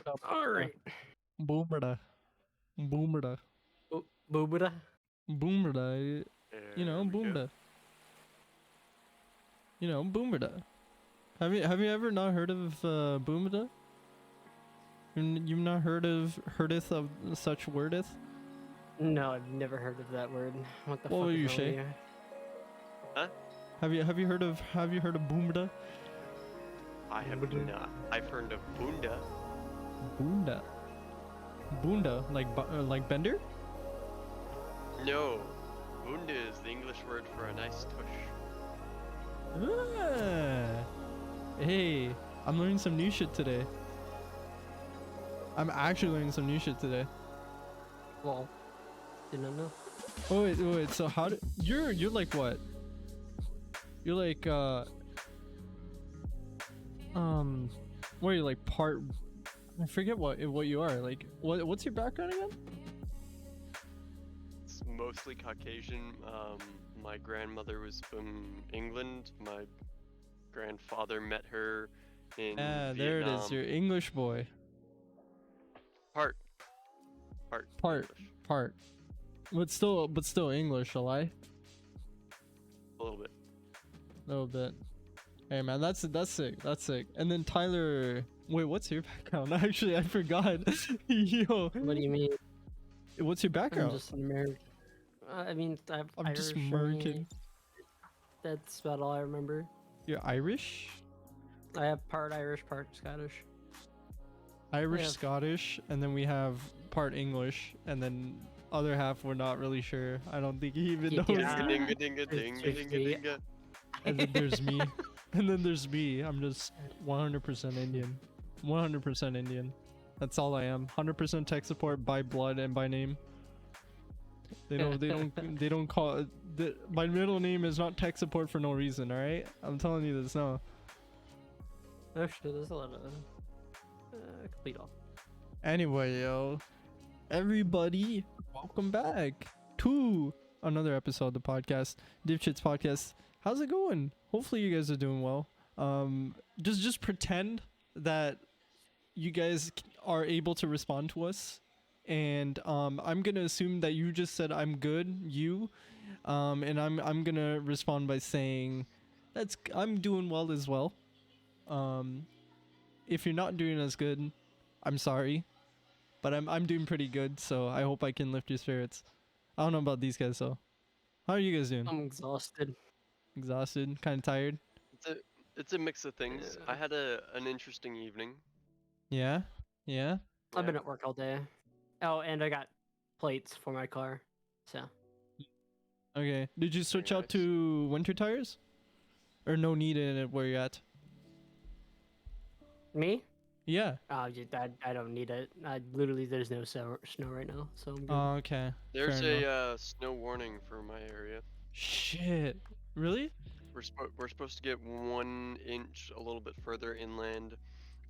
All right. Boomerda. Boomerda. Boobada. Boomerda. You know, There we go. Boomerda. You know, Boomerda. Have you ever not heard of Boomerda? You've not heardeth of such wordeth? No, I've never heard of that word. What the What fuck were is you, wrong Shea? with you? Huh? Have you heard of Boomerda? I have not. I've heard of Bunda. Bunda. Bunda, like Bender? No. Bunda is the English word for a nice tush. Ah. Hey, I'm learning some new shit today. I'm actually learning some new shit today. Well, did not know. Oh wait. So how do you're like what? You're like what are you like part? I forget what you are. Like what's your background again? It's mostly Caucasian. My grandmother was from England. My grandfather met her in There Vietnam. it is. You're English boy. Part English. But still English, shall I? A little bit. A little bit. Hey man, that's sick. That's sick. And then Tyler, wait, what's your background? Actually, I forgot. Yo, What do you mean? what's your I'm background? just an American. I mean, I'm just Irish, American. That's about all I remember. You're Irish? I have part Irish, part Scottish. Irish, Yeah. Scottish, and then we have part English, and then other half we're not really sure. I don't think he even knows. Yeah. Dinga dinga dinga dinga dinga. And then there's me. And then there's me. I'm just 100% Indian. 100% Indian. That's all I am. 100% tech support by blood and by name. They don't call my middle name is not tech support for no reason, all right? I'm telling you this now. Oh shit, there's a lot of complete off. Anyway, yo, everybody, welcome back to another episode of the podcast, D.I.P.S.H.I.T.S Podcast. How's it going? Hopefully you guys are doing well. Just pretend that you guys are able to respond to us, and I'm gonna assume that you just said I'm good, and I'm gonna respond by saying I'm doing well as well. If you're not doing as good, I'm sorry, but I'm doing pretty good, so I hope I can lift your spirits. I don't know about these guys though. How are you guys doing? I'm exhausted. Exhausted, kind of tired. It's a mix of things. Yeah. I had an interesting evening. Yeah. I've been at work all day. Oh, and I got plates for my car. So Okay. Did you switch Very out nice. to winter tires, or no need in it where you're at? me? Yeah. I don't need it. Literally, there's no snow right now, so I'm good. Okay. There's fair enough. a snow warning for my area. Shit. Really? We're supposed to get 1 inch a little bit further inland,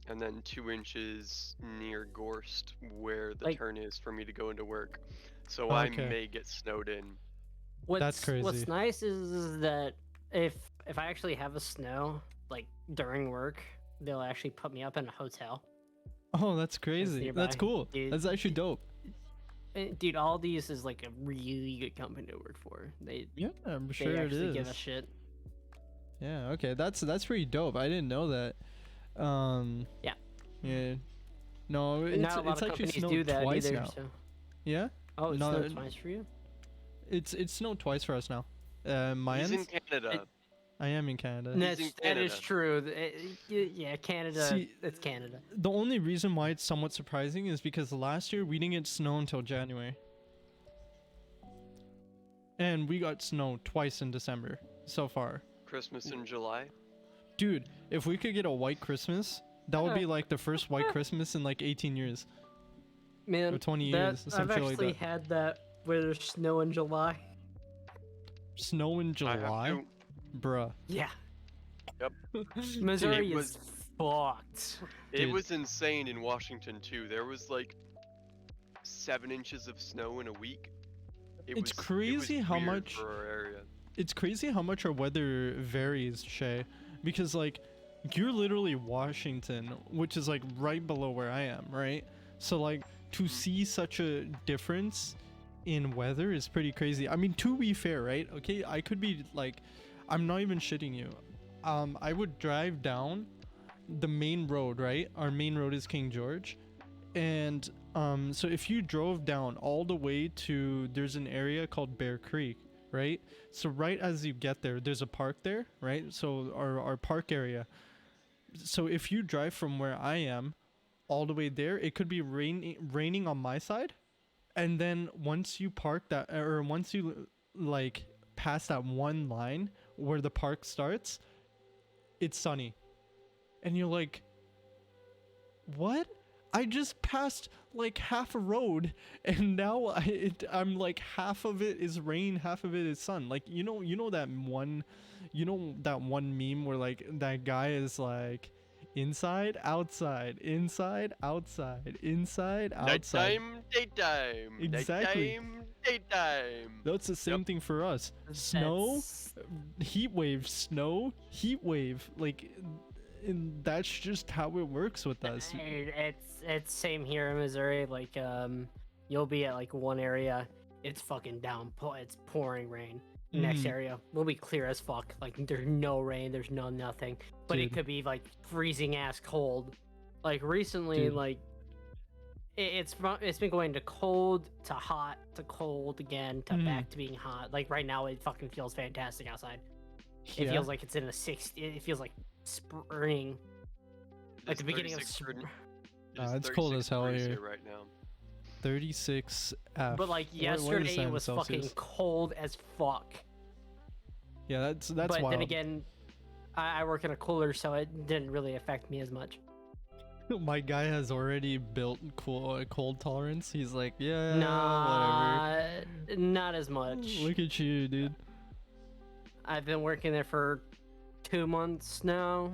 and then 2 inches near Gorst, where the Like- turn is for me to go into work. So Okay. I may get snowed in. What's crazy. nice is that if I actually have a snow like during work, they'll actually put me up in a hotel. Oh, that's crazy. That's nearby. cool. Dude. That's actually dope. Dude, Aldi's is like a really good company to work for. They Yeah, I'm they sure it actually is. give a shit. Yeah. Okay. That's pretty dope. I didn't know that. Yeah. Yeah. No, And not a lot it's of actually companies snowed do that twice either. now. So. Yeah. Oh, it's No, snowed twice for you? It's snowed twice for us now. My He's in ends. Canada. I am in Canada. And that in is Canada. true. Yeah, Canada. See, it's Canada. The only reason why it's somewhat surprising is because last year we didn't get snow until January. And we got snow twice in December so far. Christmas in July. Dude, if we could get a white Christmas, that would be like the first white Christmas in like 18 years. Man, Or 20 that- years, some I've shit like actually that. had that where there's snow in July. Snow in I have July? to- Bruh. Yeah. Yep. Missouri It is fucked. It Dude. was insane in Washington too. There was like 7 inches of snow in a week. It's crazy how weird much- for our area. It's crazy how much our weather varies, Shay. Because like you're literally Washington, which is like right below where I am, right? So like to see such a difference in weather is pretty crazy. I mean, to be fair, right? Okay, I could be like, I'm not even shitting you. I would drive down the main road, right? Our main road is King George. And so if you drove down all the way to, there's an area called Bear Creek, right? So right as you get there, there's a park there, right? So our park area. So if you drive from where I am all the way there, it could be raining on my side. And then once you park that, or once you like pass that one line where the park starts, it's sunny. And you're like, what? I just passed like half a road, and now I'm like half of it is rain, half of it is sun. Like you know that one meme where like that guy is like inside, outside, inside, outside, inside, outside. Nighttime, daytime. Exactly. Nighttime, daytime. That's the same thing for us. Snow, heat wave, snow, heat wave. Like, and that's just how it works with us. It's same here in Missouri. Like you'll be at like one area, it's fucking it's pouring rain. Next area will be clear as fuck. Like there's no rain, there's nothing. But Dude. it could be like freezing ass cold. Like recently, Dude. like it's been going to cold to hot to cold again to back to being hot. Like right now, it fucking feels fantastic outside. It feels like it's in the 60s. It feels like spring. Like the beginning of spring. It's cold as hell here right now. 36 F. But like yesterday, it was fucking cold as fuck. Yeah, that's but wild. Then again, I work in a cooler, so it didn't really affect me as much. My guy has already built cold tolerance. He's like, yeah, whatever. Not as much. Look at you, dude. I've been working there for 2 months now,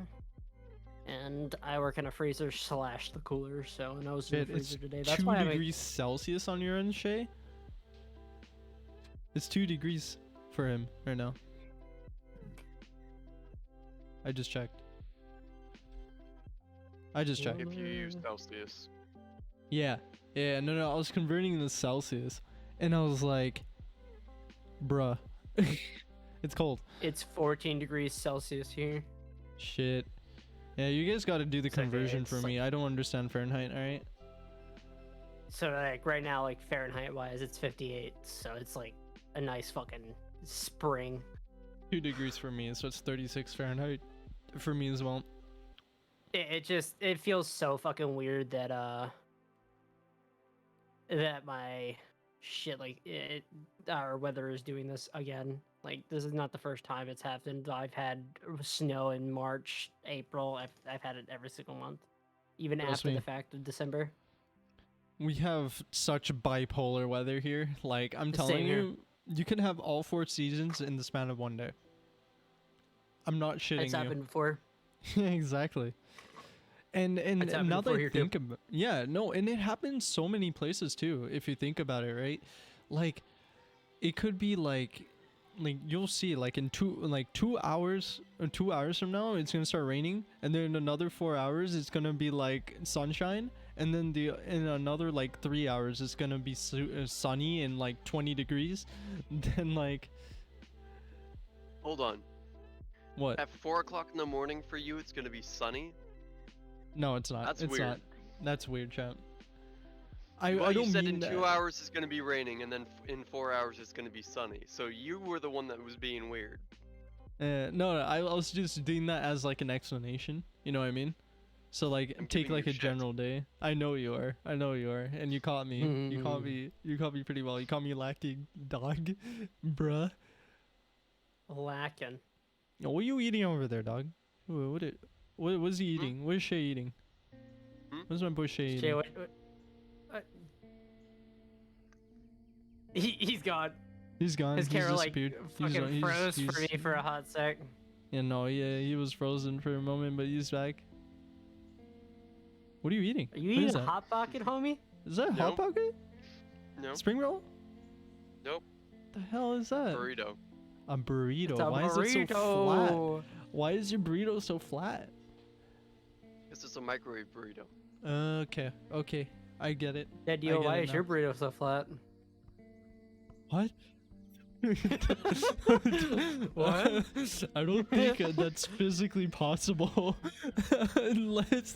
and I work in a freezer / the cooler. So, and I was in the freezer today. That's 2 degrees Celsius on your end, Shea. It's 2 degrees for him right now. I just checked. If you use Celsius. Yeah, no, I was converting to Celsius, and I was like, bruh, it's cold. It's 14 degrees Celsius here. Shit. Yeah, you guys got to do the conversion for me. I don't understand Fahrenheit, alright? So, like, right now, like, Fahrenheit-wise, it's 58, so it's, like, a nice fucking spring. 2 degrees for me, so it's 36 Fahrenheit for me as well. It feels so fucking weird that, that my shit, like, our weather is doing this again. Like, this is not the first time it's happened. I've had snow in March, April. I've had it every single month, even after the fact of December. We have such bipolar weather here. Like, I'm telling you, you can have all 4 seasons in the span of one day. I'm not shitting you. It's happened before. Exactly. And now that I think about, and it happens so many places too, if you think about it, right? Like, it could be like you'll see, like, in 2 hours from now, it's gonna start raining, and then in another 4 hours, it's gonna be like sunshine, and then in another like 3 hours, it's gonna be sunny and like 20 degrees. Then like, hold on. What? At 4 o'clock in the morning for you, it's gonna be sunny. No, it's not. That's it's weird. Not. That's weird, champ. I don't you said mean in that. 2 hours it's gonna be raining, and then in 4 hours it's gonna be sunny. So you were the one that was being weird. No, I was just doing that as like an explanation. You know what I mean? So like, take like a general day. I know you are, and you caught me. You caught me pretty well. You caught me lacking, dog, bruh. Lacking. What are you eating over there, dog? What is he eating? What is Shea eating? What's my boy Shea eating? Shea, what? He's gone. He's gone. His camera like disappeared. fucking froze for me for a hot sec. Yeah, no, he was frozen for a moment, but he's back. What are you eating? Are you eating a Hot Pocket, homie? Is that a Hot Pocket? No. Spring roll? Nope. The hell is that? Burrito. A burrito. It's a Why burrito. is it so flat? Why is your burrito so flat? This is a microwave burrito. Okay, I get it. Yeah, Dio, get why it is now. your burrito so flat? What? What? I don't think that's physically possible. unless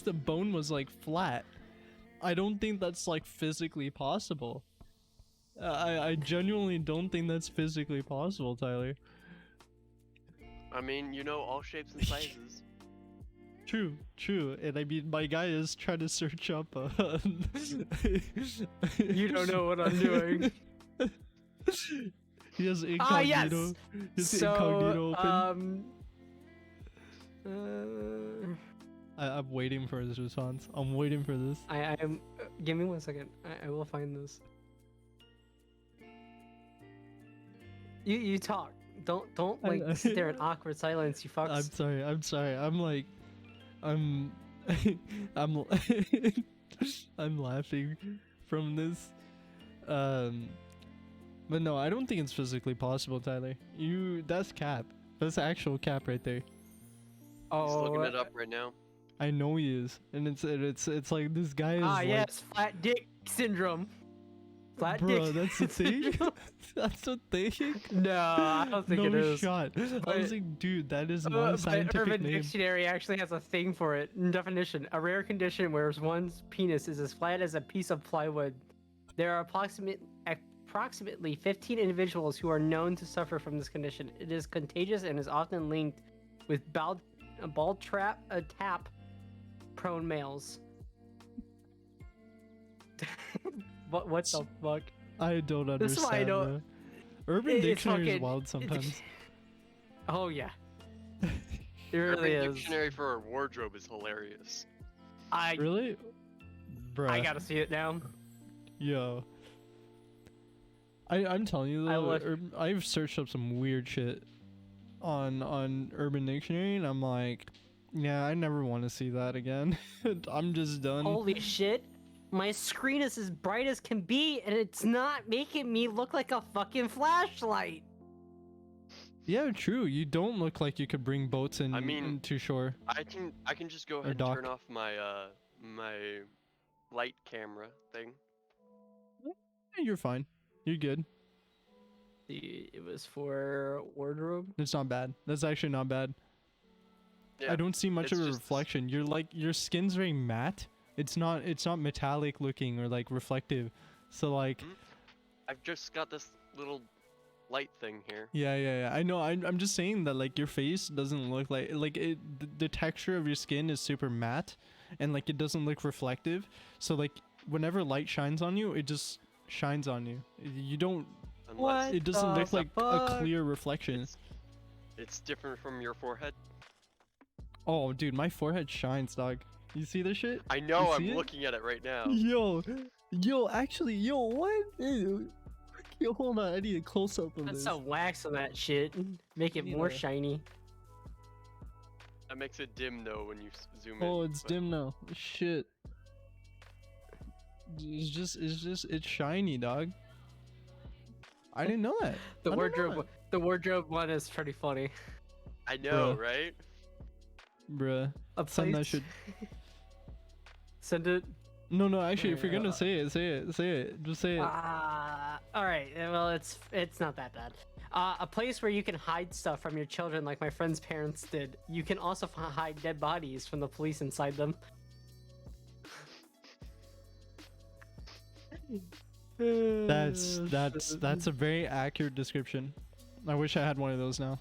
the bone was like flat. I don't think that's like physically possible. I genuinely don't think that's physically possible, Tyler. I mean, you know, all shapes and sizes. True. And I mean, my guy is trying to search up. You don't know what I'm doing. He has incognito. Ah, yes. His So, incognito open. I'm waiting for his response. I'm waiting for this. I am. Give me 1 second. I will find this. You talk. Don't like sit there in awkward silence. You fucks. I'm sorry. I'm I'm laughing from this. But no, I don't think it's physically possible, Tyler. That's cap. That's actual cap right there. He's looking it up right now. I know he is, and it's like this guy is like. Yes, flat dick syndrome. Flat Bro, dick. that's a thing. That's a thing. No, I don't think it No is. shot. I was like, dude, that is not a But scientific Urban name. Dictionary actually has a thing for it. Definition: a rare condition where one's penis is as flat as a piece of plywood. There are approximately 15 individuals who are known to suffer from this condition. It is contagious and is often linked with bald tap prone males. What the fuck? I don't understand. This is why I don't. bro. Urban It's Dictionary is fucking- wild sometimes. Oh yeah, it really Urban is. Dictionary for a wardrobe is hilarious. Really? Bruh. I gotta see it now. Yo. I'm telling you I though, would- I've searched up some weird shit on Urban Dictionary, and I'm like, yeah, I never want to see that again. I'm just done. Holy shit! My screen is as bright as can be, and it's not making me look like a fucking flashlight. Yeah, true. You don't look like you could bring boats in I mean- into shore. I can just go ahead and dock. turn off my my light camera thing. Yeah, you're fine. You're good. It was for wardrobe. It's not bad. That's actually not bad. Yeah, I don't see much of it's a just- reflection. You're like, your skin's very matte. It's not metallic looking or like reflective. So like, I've just got this little light thing here. yeah. I know. I'm just saying that like your face doesn't look like it. The texture of your skin is super matte, and like it doesn't look reflective. So like whenever light shines on you, it just shines on you. You don't. Unless It doesn't the look like a fuck? clear reflection. it's different from your forehead. Oh, dude, my forehead shines, dog. You see this shit? I know. see I'm it? looking at it right now. Actually, what? Yo, hold on. I need a close up of Put this. some wax on that shit. Make it Need more a- shiny. That makes it dim though when you zoom in. Oh, it's but- dim now. Shit. It's shiny, dog. I didn't know that. The I didn't know wardrobe one is pretty funny. I know, Bruh. right? Bruh. A Send that place- shit. Send it. No, actually, if you're gonna say it. Just say it. All right. Well, it's not that bad. A place where you can hide stuff from your children, like my friend's parents did. You can also hide dead bodies from the police inside them. That's a very accurate description. I wish I had one of those now.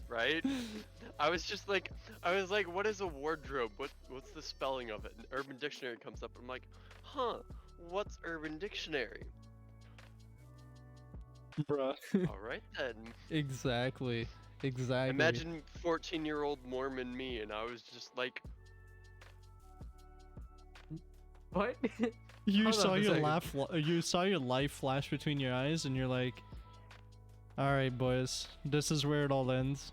Right? I was like, what is a wardrobe? What's the spelling of it? And Urban Dictionary comes up. I'm like, huh? What's Urban Dictionary? Bruh. All right then. Exactly. Imagine 14-year-old Mormon me, and I was just like, What? You Hold on saw a your second. you saw your life flash between your eyes, and you're like, "All right, boys, this is where it all ends.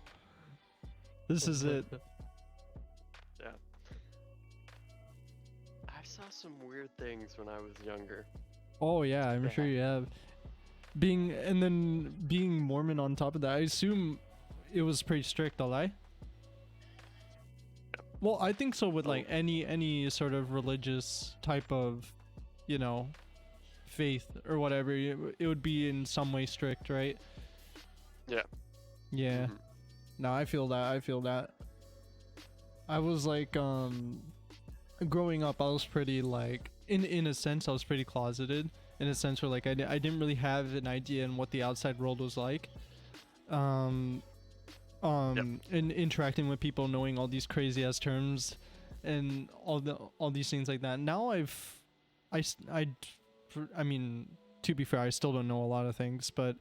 This is it." yeah. I saw some weird things when I was younger. Oh yeah, I'm sure you have. Being Mormon on top of that, I assume it was pretty strict, all right? Well, I think so with like any sort of religious type of, you know, faith or whatever. It would be in some way strict, right? Yeah. Yeah. No, I feel that. I feel that. I was like, growing up, I was pretty like, in a sense, I was pretty closeted. In a sense where like I didn't really have an idea in what the outside world was like. And interacting with people, knowing all these crazy ass terms, and all these things like that. Now I mean, to be fair, I still don't know a lot of things, but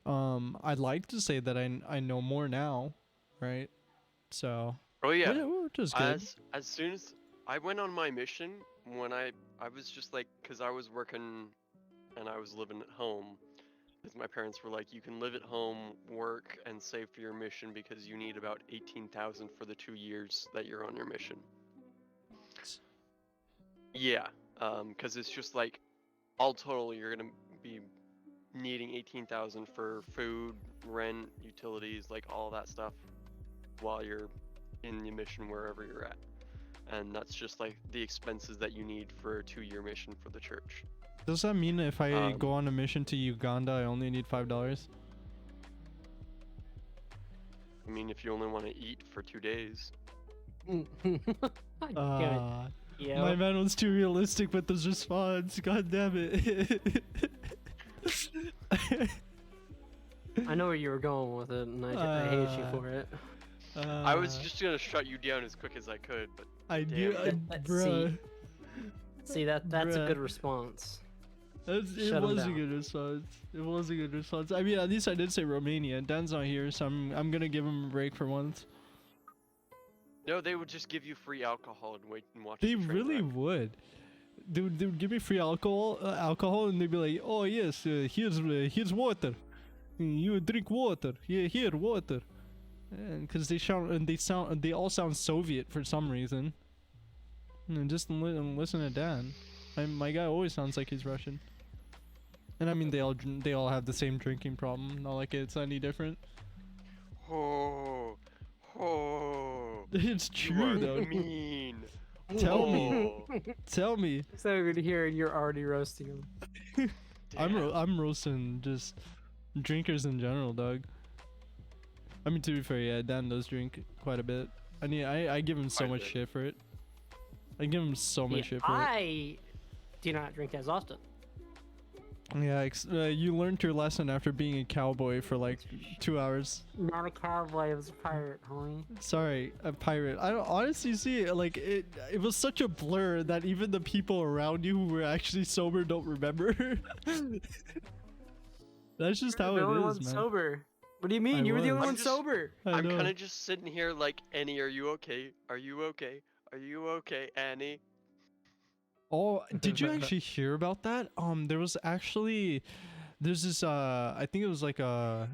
I'd like to say that I know more now, right? So. Oh yeah. Which is good. As soon as I went on my mission, when I was just like, cause I was working and I was living at home, because my parents were like, you can live at home, work, and save for your mission because you need about 18,000 for the 2 years that you're on your mission. Yeah, cause it's just like, all total, you're gonna be needing 18,000 for food, rent, utilities, like all that stuff, while you're in your mission wherever you're at. And that's just like the expenses that you need for a 2-year mission for the church. Does that mean if I go on a mission to Uganda, I only need $5? I mean, if you only want to eat for 2 days. My man was too realistic with his response. God damn it. I know where you were going with it, and I hate you for it. I was just gonna shut you down as quick as I could, but I do, bruh. See that's a good response. It was a good response. It was a good response. I mean, at least I did say Romania. Dan's not here, so I'm gonna give him a break for once. No, they would just give you free alcohol and wait and watch. They really would. They would give me free alcohol, and they'd be like, "Oh yes, here's water. You drink water. Yeah, here water." Because they all sound Soviet for some reason. And just listen to Dan. My guy always sounds like he's Russian. And I mean, they all have the same drinking problem. Not like it's any different. Oh, it's true though. Mean. Tell me. So good to hear, and you're already roasting them. I'm roasting just drinkers in general, dog. I mean, to be fair, yeah, Dan does drink quite a bit. I give him so much shit for it. I give him so much shit for it. I do not drink as often. Yeah, you learned your lesson after being a cowboy for like 2 hours. Not a cowboy, I was a pirate, homie. Sorry, a pirate. I don't honestly see it, like it was such a blur that even the people around you who were actually sober don't remember. That's just how it is, man. Sober. What do you mean? You were the only one sober. I'm kind of just sitting here like, Annie, are you okay? Are you okay? Are you okay, Annie? Oh, did you actually hear about that? There's this I think it was like a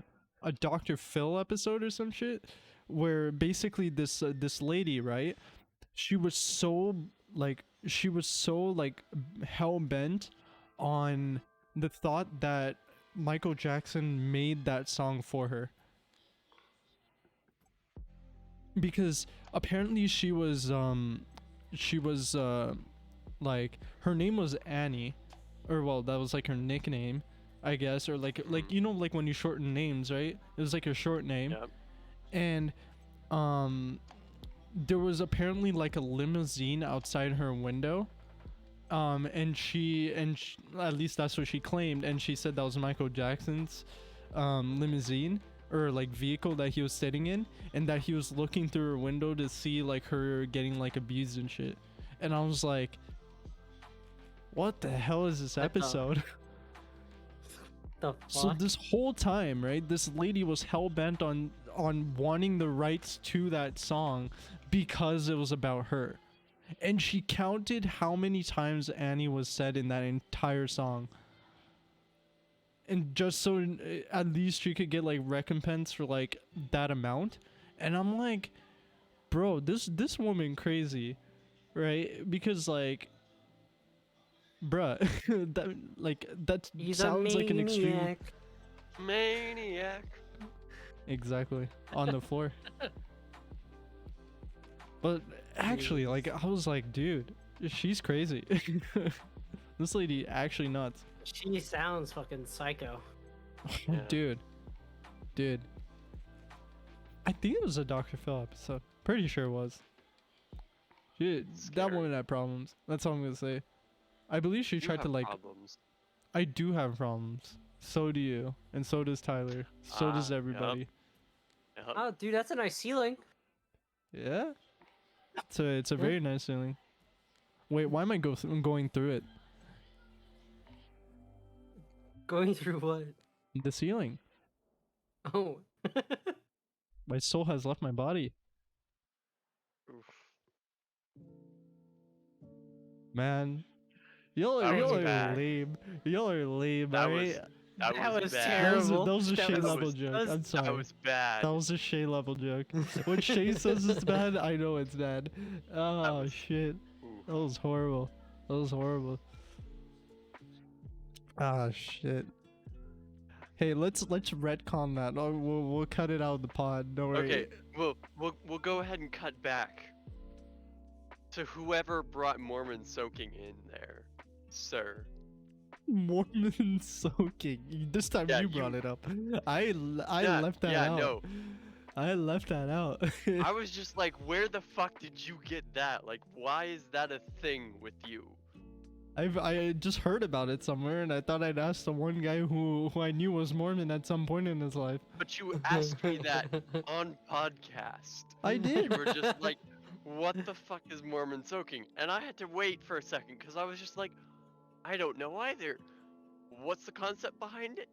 Dr. Phil episode or some shit, where basically this lady, right? She was so hell bent on the thought that Michael Jackson made that song for her, because apparently she was like, her name was Annie, or well, that was like her nickname, I guess, or like you know, like when you shorten names, right? It was like her short name. Yep. And there was apparently like a limousine outside her window. And she at least that's what she claimed, and she said that was Michael Jackson's limousine or like vehicle that he was sitting in, and that he was looking through her window to see like her getting like abused and shit. And I was like, what the hell is this episode? The fuck? So this whole time, right, this lady was hell-bent on wanting the rights to that song because it was about her. And she counted how many times Annie was said in that entire song. And just so at least she could get like recompense for like that amount. And I'm like, bro, this woman crazy, right? Because like, bruh, that sounds like an extreme. Maniac. Exactly. On the floor. But actually, like, I was like, dude, she's crazy. This lady actually nuts. She sounds fucking psycho. Yeah. Dude. I think it was a Dr. Phil episode. Pretty sure it was. That Scary. woman had problems. That's all I'm gonna say. I believe she You tried to have like. problems. I do have problems. So do you, and so does Tyler. So does Yep. everybody. Yep. Oh, dude, that's a nice ceiling. Yeah. It's a very nice feeling. Wait, why am I going through it? Going through what? The ceiling. Oh. My soul has left my body. Oof. Man. Y'all That was are bad. lame. Y'all are lame, That alright? That That was was bad. terrible. That was a That Shea was- level that joke. was- I'm sorry. That was bad. That was a Shea level joke. When Shea says it's bad, I know it's bad. Oh was- shit. Oof. That was horrible. That was horrible. Ah shit. Hey, let's retcon that. Oh, we'll cut it out of the pod. Don't worry. Okay, we'll go ahead and cut back to whoever brought Mormon soaking in there, sir. Mormon soaking. This time Yeah, you brought you- it up. I Yeah, left that yeah, out. no. I left that out. I was just like, where the fuck did you get that? Like, why is that a thing with you? I just heard about it somewhere, and I thought I'd ask the one guy who I knew was Mormon at some point in his life. But you asked me that on podcast. I did. You were just like, what the fuck is Mormon soaking? And I had to wait for a second because I was just like, I don't know either. What's the concept behind it?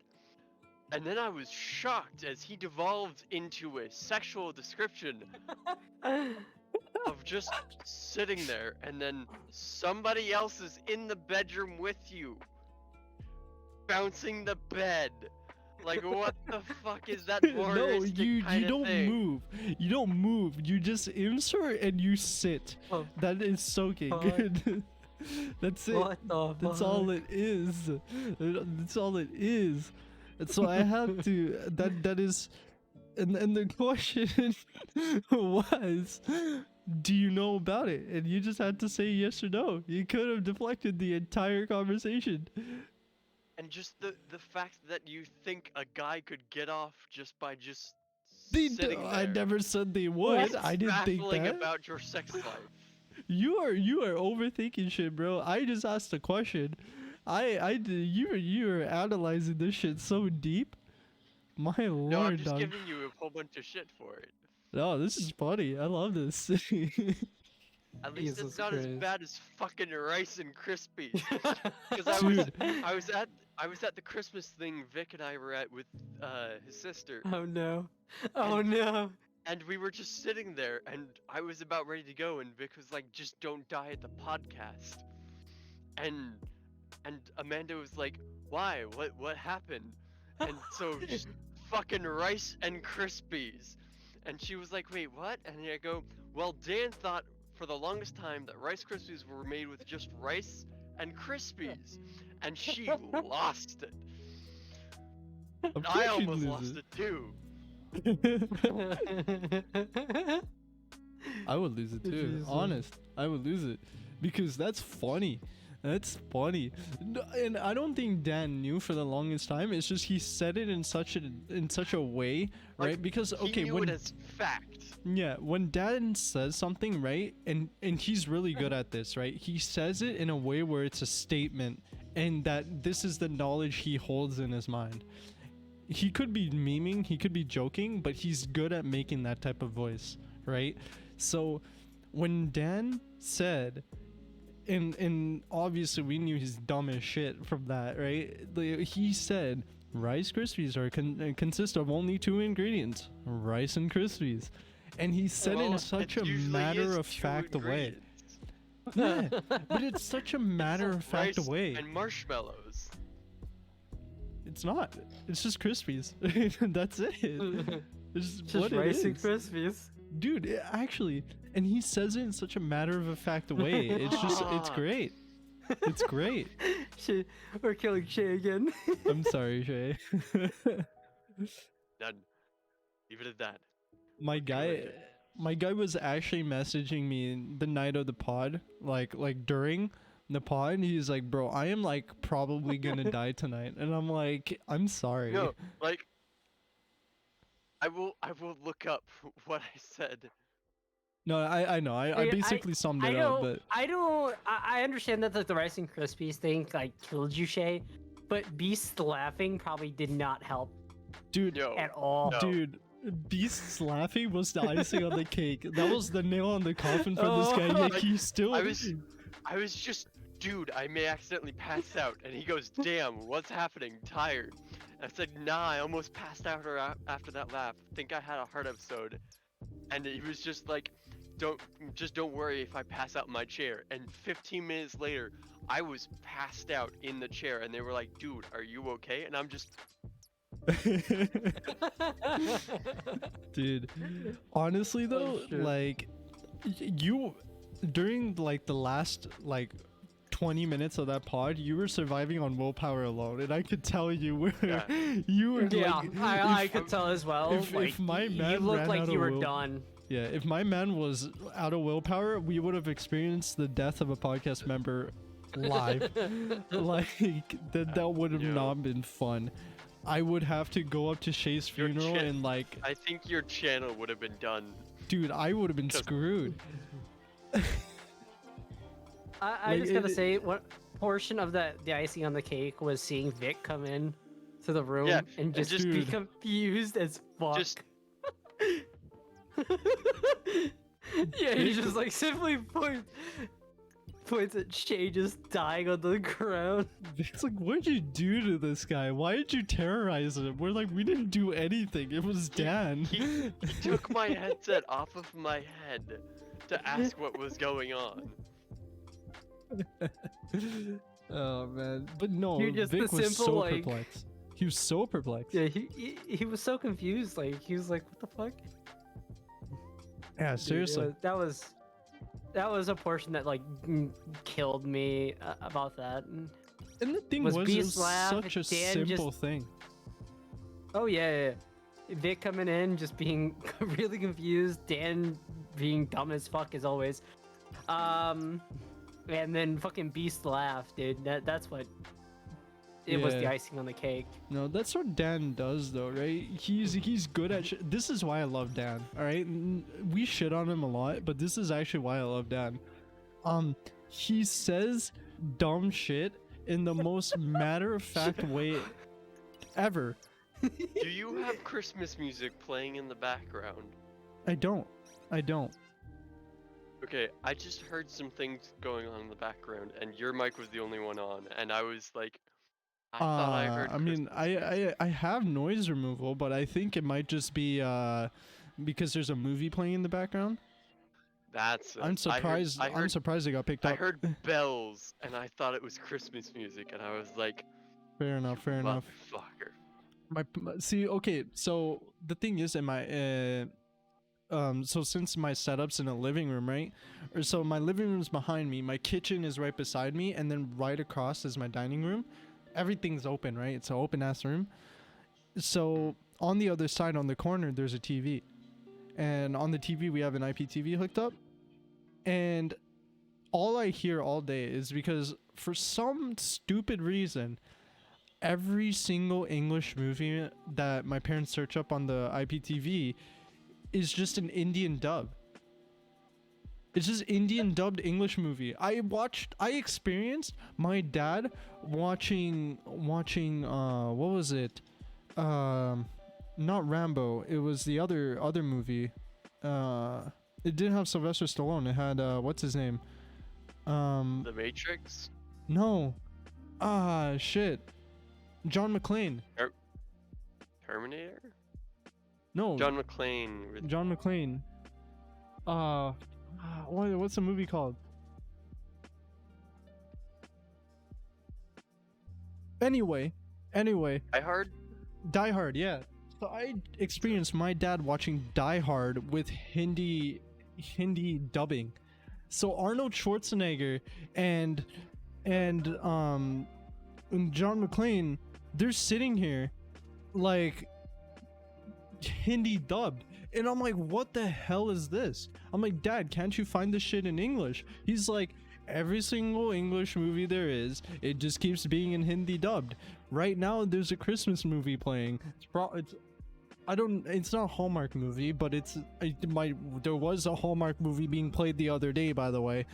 And then I was shocked as he devolved into a sexual description of just sitting there, and then somebody else is in the bedroom with you, bouncing the bed. Like, what the fuck is that No, voyeuristic you kinda don't thing? move. You don't move. You just insert and you sit. Oh. That is soaking. What? That's it. What the That's fuck? all it is. That's all it is. And so I have to. That is. And the question was, do you know about it? And you just had to say yes or no. You could have deflected the entire conversation. And just the fact that you think a guy could get off just by just They sitting there. I never said they would. What's I didn't think baffling that. about your sex life? You are overthinking shit, bro. I just asked a question. You are analyzing this shit so deep. My lord, No, I'm just dog. giving you a whole bunch of shit for it. No, this is funny. I love this. At least it's Jesus not as Christ. bad as fucking Rice and Krispies. Because Dude. I was at the Christmas thing Vic and I were at with his sister, Oh no. Oh no. and we were just sitting there, and I was about ready to go, and Vic was like, "Just don't die at the podcast," and Amanda was like, "Why? What happened?" And so just fucking Rice and Krispies, and she was like, "Wait, what?" And I go, "Well, Dan thought for the longest time that Rice Krispies were made with just rice and Krispies," and she lost it. Of And I course you'd almost lose lost it too. I would lose it too. Jesus. Honest, I would lose it because that's funny. That's funny. And I don't think Dan knew for the longest time. It's just he said it in such a way, right? Like, Because He okay, knew when it as fact. yeah, when Dan says something, right, and he's really good at this, right? He says it in a way where it's a statement, and that this is the knowledge he holds in his mind. He could be memeing, he could be joking, but he's good at making that type of voice, right? So when Dan said, and obviously we knew he's dumb as shit from that, right? He said Rice Krispies are consist of only two ingredients, rice and Krispies, and he said it in Well, such it a usually matter is of two fact way. ingredients. Yeah, but it's such a matter of fact Rice way. and marshmallows. It's not. It's just Krispies. That's it. It's Just what it rice and is. Krispies. Dude, actually, and he says it in such a matter of a fact way. It's just, it's great. It's great. Shit, we're killing Shea again. I'm sorry, Shay. None. Leave it at that. My What can I guy, do? my guy was actually messaging me the night of the pod, like during the pod. He's like, "Bro, I am like probably gonna die tonight," and I'm like, "I'm sorry." No, like I will look up what I said. No, I know. I Dude, basically summed I it up, don't, but I don't, I understand that the Rice and Krispies thing like killed you, Shay, but Beast laughing probably did not help dude, No. at all. No. dude, Beast's laughing was the icing on the cake. That was the nail on the coffin for this guy. Oh. Like he still. I was just, dude, I may accidentally pass out. And he goes, damn, what's happening? Tired. And I said, nah, I almost passed out after that laugh. Think I had a heart episode. And he was just like, don't worry if I pass out in my chair. And 15 minutes later, I was passed out in the chair. And they were like, dude, are you okay? And I'm just, Dude, honestly though, shit. like you during like the last like 20 minutes of that pod, you were surviving on willpower alone, and I could tell you were Yeah. you were Yeah, like, I if- could tell as well. if like, my you man looked ran like out you of were will- done. yeah, if my man was out of willpower, we would have experienced the death of a podcast member live. Like that would have Yeah. not been fun. I would have to go up to Shea's Your funeral chin- and like, I think your channel would have been done. dude, I would have been 'Cause- screwed. I Like, just gotta it- say, what portion of the icing on the cake was seeing Vic come in to the room Yeah, and just, just- be Dude. confused as fuck. Just Yeah, he just like simply points at Shay just dying on the ground. It's like, what did you do to this guy? Why did you terrorize him? We're like, we didn't do anything. It was Dan. he took my headset off of my head to ask what was going on. Oh man, but no, Dude, just Vic the was simple, so like- perplexed. He was so perplexed. Yeah, he was so confused. Like he was like, "What the fuck?" Yeah, Dude, seriously. that was a portion that like killed me about that. And the thing was was, it Beast was laugh, such a Dan simple just- thing. Oh yeah. Vic coming in, just being really confused. Dan being dumb as fuck as always. And then fucking Beast laugh, dude. That's what. It was the Yeah. icing on the cake. No, that's what Dan does though, right? He's good at this is why I love Dan. All right, we shit on him a lot, but this is actually why I love Dan. He says dumb shit in the most matter-of-fact way ever. Do you have Christmas music playing in the background? I don't. Okay, I just heard some things going on in the background, and your mic was the only one on, and I was like, I thought I heard. I mean, I have noise removal, but I think it might just be because there's a movie playing in the background. That's. I'm surprised. I heard, I'm surprised it got picked I up. heard bells, and I thought it was Christmas music, and I was like, Fair enough. Fair enough. motherfucker. See, okay, so the thing is in my so since my setup's in a living room, right? Or so my living room's behind me, my kitchen is right beside me, and then right across is my dining room. Everything's open, right? It's an open ass room. So on the other side, on the corner, there's a TV, and on the TV we have an IPTV hooked up, and all I hear all day is because for some stupid reason, every single English movie that my parents search up on the IPTV is just an Indian dub. It's just Indian dubbed English movie. I experienced my dad watching what was it? Not Rambo. It was the other movie. It didn't have Sylvester Stallone. It had what's his name? The Matrix. No. Shit. John McClane. Terminator. No. John McClane. with- John McClane. What's the movie called? Anyway, I heard. Die Hard, yeah. So I experienced my dad watching Die Hard with Hindi dubbing. So Arnold Schwarzenegger and John McClane, they're sitting here like Hindi dubbed. And I'm like, what the hell is this? I'm like, Dad, can't you find this shit in English? He's like, every single English movie there is, it just keeps being in Hindi dubbed. Right now, there's a Christmas movie playing. It's not a Hallmark movie, but there was a Hallmark movie being played the other day, by the way.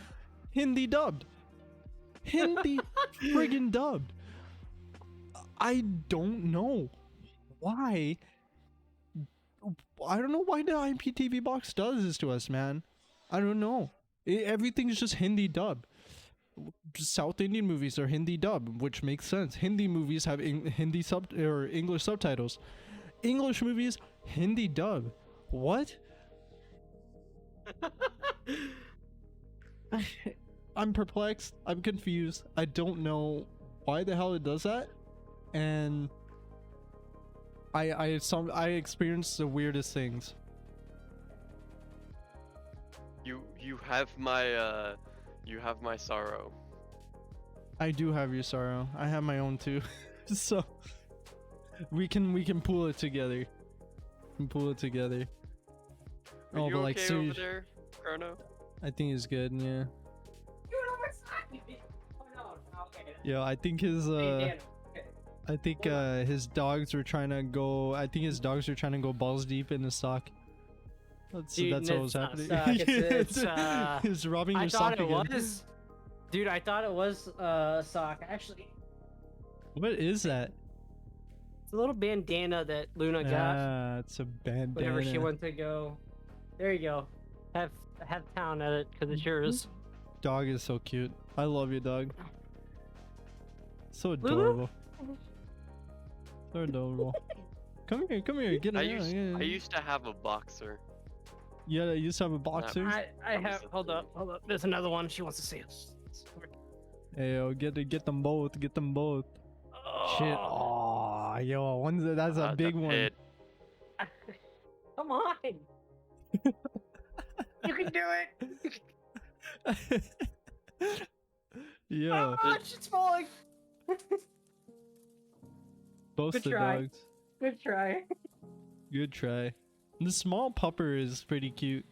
Hindi dubbed. Hindi friggin' dubbed. I don't know why. I don't know why the IPTV box does this to us, man. I don't know. Everything's just Hindi dub. South Indian movies are Hindi dub, which makes sense. Hindi movies have Hindi or English subtitles. English movies, Hindi dub. What? I'm perplexed. I'm confused. I don't know why the hell it does that. And I experienced the weirdest things. You have my sorrow. I do have your sorrow. I have my own too. So we can pull it together. We can pull it together. Are you but like okay over there, Chrono? I think it's good, yeah. Yeah, I think his his dogs were trying to go. I think his dogs were trying to go balls deep in the sock. That's what was happening. He's robbing your sock again. Dude, I thought it was sock. Actually, what is that? it's a little bandana that Luna got Ah, it's a bandana. whenever she went to go. There you go. Have town at it because it's yours. Dog is so cute. I love your dog. So Lulu? adorable. So adorable. Come here, get I it. used to have a boxer. Yeah, you used to have a boxer. I have. Hold up. There's another one. She wants to see us. Hey, yo, get them both. Get them both. Shit. Oh, yo, that's a big one. Come on. You can do it. Yeah. Oh, shit's falling. Both Good the try. dogs. Good try. Good try. The small pupper is pretty cute.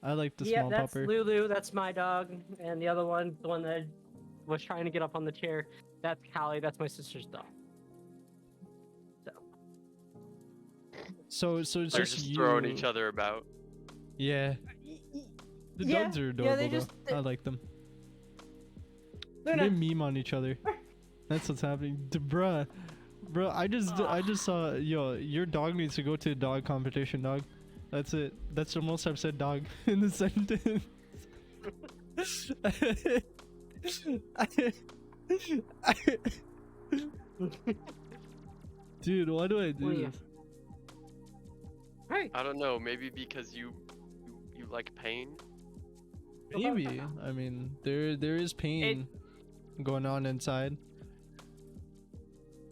I like the Yeah, small that's pupper. Lulu. That's my dog. And the other one, the one that was trying to get up on the chair, that's Callie. That's my sister's dog. So it's They're just just you. throwing each other about. Yeah. The Yeah, dogs are yeah, adorable they though. just- I like them. Luna. They meme on each other. That's what's happening. Bruh, I just saw, yo, your dog needs to go to a dog competition, dog. That's it. That's the most I've said dog in the sentence. Dude, why do I do What are you- this? Hey. I don't know. Maybe because you like pain. Maybe. I mean, there is pain going on inside.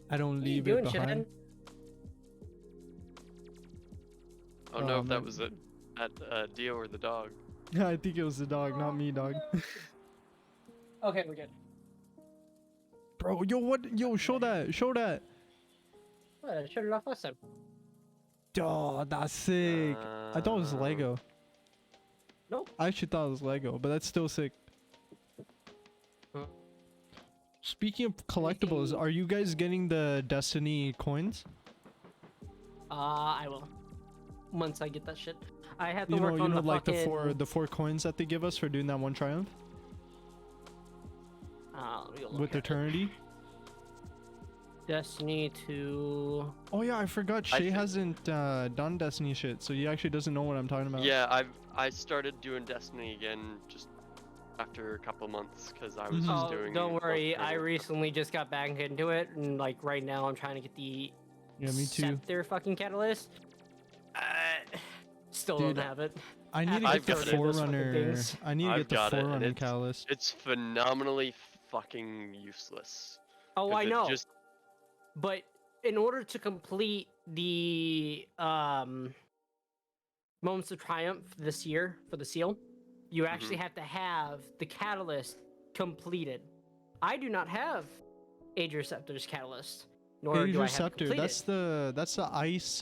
I don't What are you leave doing, it behind. shithead? I don't know if that man. was a Dio or the dog. I think it was the dog, not me, dog. Okay, we're good. Bro, yo, what? Yo, show that. What? I shut it off last time. Oh, that's sick. I thought it was Lego. Nope. I actually thought it was Lego, but that's still sick. Huh. Speaking of collectibles, are you guys getting the Destiny coins? I will. Once I get that shit. I have to You work know, on the like fucking... the four coins that they give us for doing that one triumph let me go look with at it. Eternity. Destiny 2... Oh yeah, I forgot. I Shay think- hasn't done Destiny shit, so he actually doesn't know what I'm talking about. Yeah, I started doing Destiny again just after a couple months because I was Mhm. just Oh, doing. don't worry. I Valkyrie. recently just got back into it, and like right now I'm trying to get the Yeah, me too. Scepter fucking catalyst. Still Dude, don't have it. I need to I've get the got it. Forerunner. Things. I need to I've get the got it, and Forerunner it's- catalyst. It's phenomenally fucking useless. Oh, 'cause I it know. Just But in order to complete the Moments of Triumph this year for the seal, you actually have to have the catalyst completed. I do not have Age Receptor's catalyst. nor do I have Scepter. completed. That's the ice.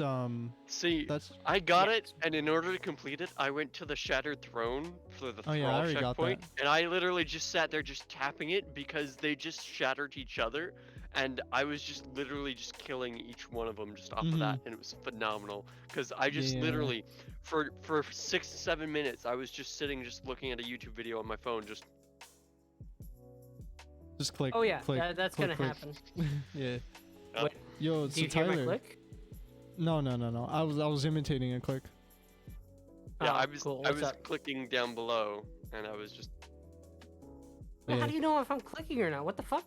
See, That's I got Yeah. it, and in order to complete it, I went to the Shattered Throne for the Oh, yeah, I Thrall already got checkpoint, that. and I literally just sat there just tapping it because they just shattered each other, and I was just literally just killing each one of them just off of that, and it was phenomenal. Because I just Yeah. literally, for 6 to 7 minutes, I was just sitting, just looking at a YouTube video on my phone, just click. Oh yeah, click, that's click, gonna click. happen. Yeah. Wait, Yo, do so you hear my Tyler. click? No. I was imitating a click. yeah, Oh, cool. I What's was up? clicking down below, and I was just Well, Yeah. how do you know if I'm clicking or not? What the fuck?